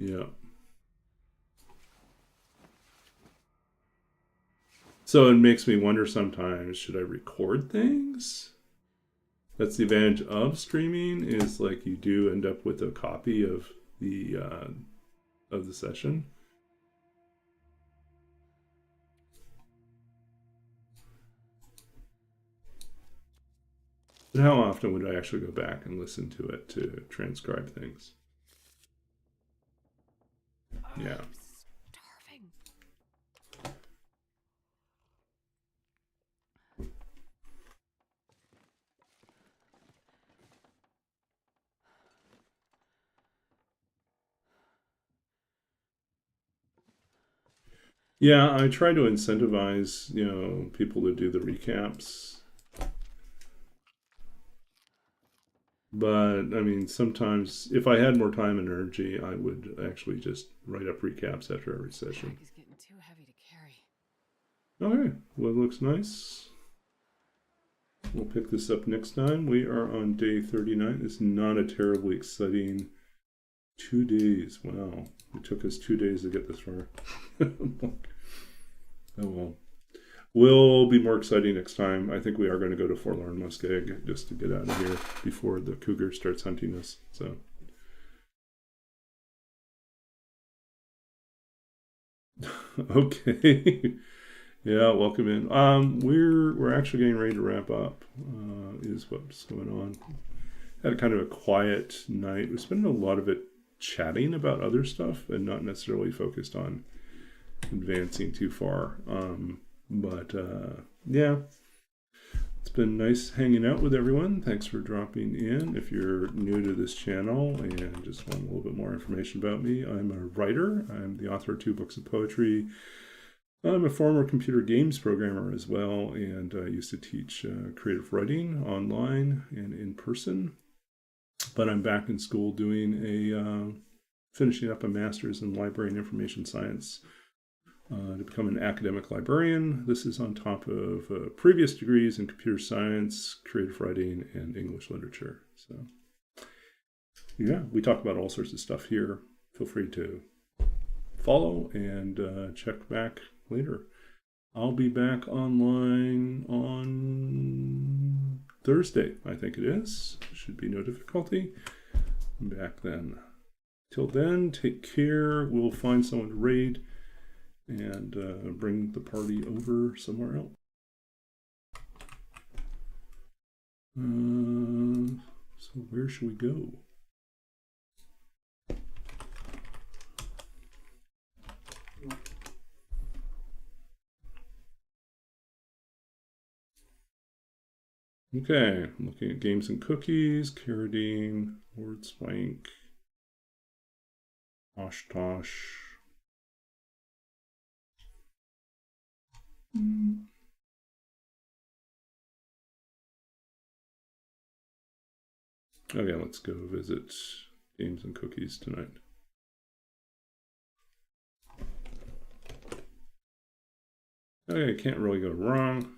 Yeah. So it makes me wonder sometimes, should I record things? That's the advantage of streaming, is like you do end up with a copy of the session. But how often would I actually go back and listen to it to transcribe things? Yeah. I'm starving. Yeah, I try to incentivize, people to do the recaps. But, I mean, sometimes if I had more time and energy, I would actually just write up recaps after every session. Pack is getting too heavy to carry. Okay, well, it looks nice. We'll pick this up next time. We are on day 39. It's not a terribly exciting 2 days. Wow. It took us 2 days to get this far. Oh, well. Will be more exciting next time. I think we are going to go to Forlorn Muskeg just to get out of here before the cougar starts hunting us. So, okay. Yeah, welcome in. We're actually getting ready to wrap up. Is what's going on. Had a kind of a quiet night. We spent a lot of it chatting about other stuff and not necessarily focused on advancing too far. But yeah, it's been nice hanging out with everyone. Thanks for dropping in. If you're new to this channel and just want a little bit more information about me, I'm a writer. I'm the author of 2 books of poetry. I'm a former computer games programmer as well, and I used to teach creative writing online and in person. But I'm back in school doing finishing up a master's in library and information science to become an academic librarian. This is on top of previous degrees in computer science, creative writing, and English literature. So, yeah, we talk about all sorts of stuff here. Feel free to follow and check back later. I'll be back online on Thursday, I think it is. Should be no difficulty. I'm back then. Till then, take care. We'll find someone to raid and bring the party over somewhere else. So where should we go? Okay, I'm looking at games and cookies, Carradine, Word Swank, Oshkosh. Okay, let's go visit Games and Cookies tonight. Okay, can't really go wrong.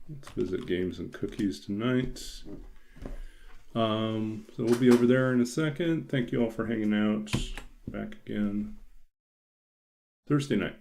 Let's visit Games and Cookies tonight. So we'll be over there in a second. Thank you all for hanging out. Back again Thursday night.